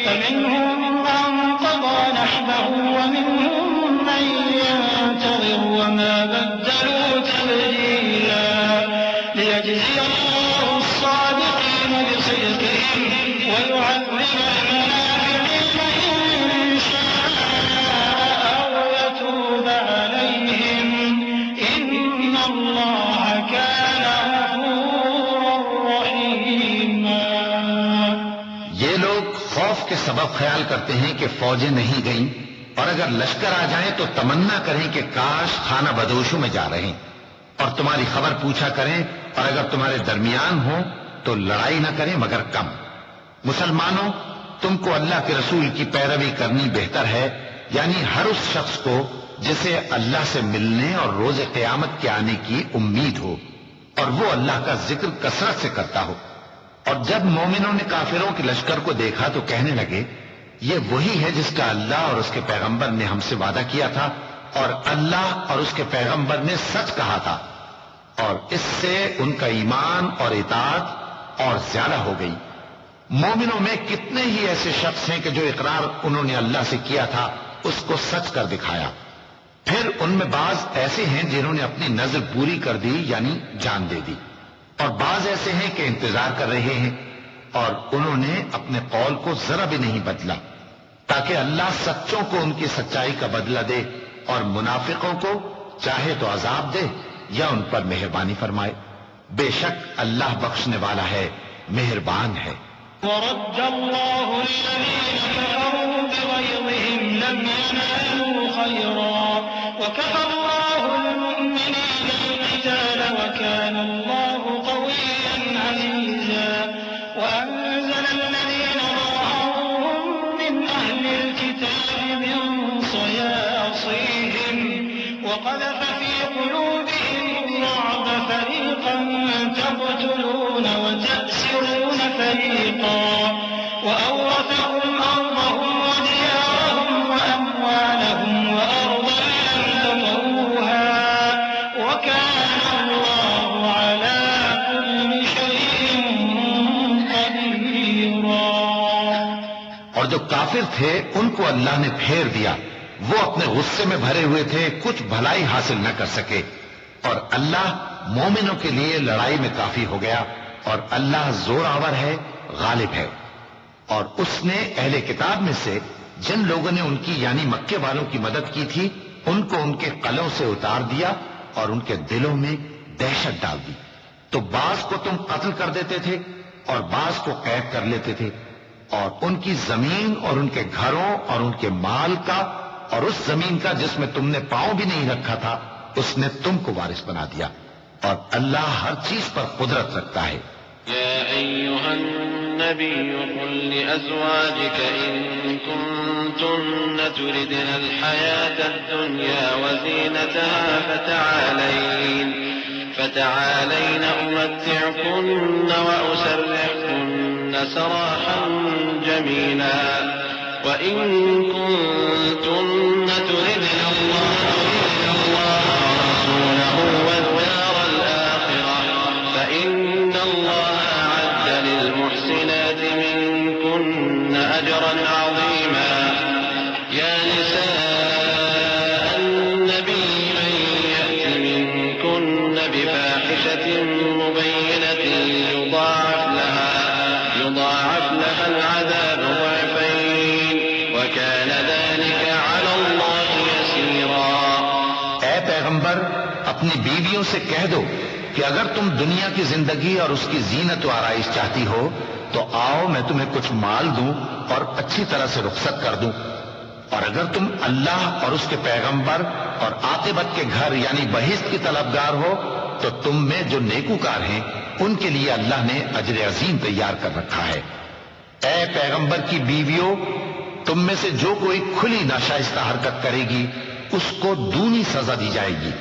فمنهم من قضى نحبه ومنهم من ينتظر وما بدلوا تبديلا ليجزي الله الصادقين بصدقهم ويعذب المنافقين إن شاء أو يتوب عليهم إن الله كان غفورا رحيما۔
یہ لوگ خوف کے سبب خیال کرتے ہیں کہ فوجیں نہیں گئیں، اور اگر لشکر آ جائیں تو تمنا کریں کہ کاش خانہ بدوشوں میں جا رہے ہیں، اور تمہاری خبر پوچھا کریں، اور اگر تمہارے درمیان ہو تو لڑائی نہ کریں مگر کم۔ مسلمانوں، تم کو اللہ کے رسول کی پیروی کرنی بہتر ہے، یعنی ہر اس شخص کو جسے اللہ سے ملنے اور روز قیامت کے آنے کی امید ہو، اور وہ اللہ کا ذکر کثرت سے کرتا ہو۔ اور جب مومنوں نے کافروں کے لشکر کو دیکھا تو کہنے لگے یہ وہی ہے جس کا اللہ اور اس کے پیغمبر نے ہم سے وعدہ کیا تھا اور اللہ اور اس کے پیغمبر نے سچ کہا تھا، اور اس سے ان کا ایمان اور اطاعت اور زیادہ ہو گئی۔ مومنوں میں کتنے ہی ایسے شخص ہیں کہ جو اقرار انہوں نے اللہ سے کیا تھا اس کو سچ کر دکھایا، پھر ان میں بعض ایسے ہیں جنہوں نے اپنی نظر پوری کر دی یعنی جان دے دی، اور بعض ایسے ہیں کہ انتظار کر رہے ہیں اور انہوں نے اپنے قول کو ذرا بھی نہیں بدلا، تاکہ اللہ سچوں کو ان کی سچائی کا بدلہ دے اور منافقوں کو چاہے تو عذاب دے یا ان پر مہربانی فرمائے۔ بے شک اللہ بخشنے والا ہے، مہربان ہے۔
ورد الله الذين كفروا بغيظهم لم ينالوا خيرا وكفى الله المؤمنين القتال وكان الله قويا عزيزا وأنزل الذين ظاهروهم من أهل الكتاب من صياصيهم وقذف في قلوبهم الرعب فريقا تقتلون وتأسرون فريقا وأورثكم أرضهم وديارهم وأموالهم وأرضا لم تطئوها وكان الله على كل شيء قديرا۔
اور جو کافر تھے ان کو اللہ نے پھیر دیا، وہ اپنے غصے میں بھرے ہوئے تھے، کچھ بھلائی حاصل نہ کر سکے، اور اللہ مومنوں کے لیے لڑائی میں کافی ہو گیا، اور اللہ زور آور ہے، غالب ہے۔ اور اس نے اہل کتاب میں سے جن لوگوں نے ان کی یعنی مکے والوں کی مدد کی تھی ان کو ان کے قلعوں سے اتار دیا اور ان کے دلوں میں دہشت ڈال دی، تو بعض کو تم قتل کر دیتے تھے اور بعض کو قید کر لیتے تھے، اور ان کی زمین اور ان کے گھروں اور ان کے مال کا اور اس زمین کا جس میں تم نے پاؤں بھی نہیں رکھا تھا اس نے تم کو وارث بنا دیا، اور اللہ ہر چیز پر قدرت رکھتا ہے۔
يا أيها النبي قل لأزواجك إن كنتن تردن الحياة الدنيا وزينتها فتعالين أمتعكن وأسرحكن سراحا جميلا وإن كنتن تردن الله ورسوله والدار الآخرة فإن الله أعد للمحسنات منكن أجرا عظيما يا نساء النبي من يأت منكن بفاحشة مبينة يضاعف لها العذاب ضعفين وكان ذلك على الله يسيرا۔
اے پیغمبر اپنی بیویوں سے کہہ دو کہ اگر تم دنیا کی زندگی اور اس کی زینت و آرائش چاہتی ہو تو آؤ میں تمہیں کچھ مال دوں اور اچھی طرح سے رخصت کر دوں، اور اگر تم اللہ اور اس کے پیغمبر اور عاقبت کے گھر یعنی بہشت کی طلبگار ہو تو تم میں جو نیکوکار ہیں ان کے لیے اللہ نے اجر عظیم تیار کر رکھا ہے۔ اے پیغمبر کی بیویوں، تم میں سے جو کوئی کھلی ناشائستہ حرکت کرے گی اس کو دونی سزا دی جائے گی،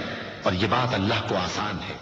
اور یہ بات اللہ کو آسان ہے۔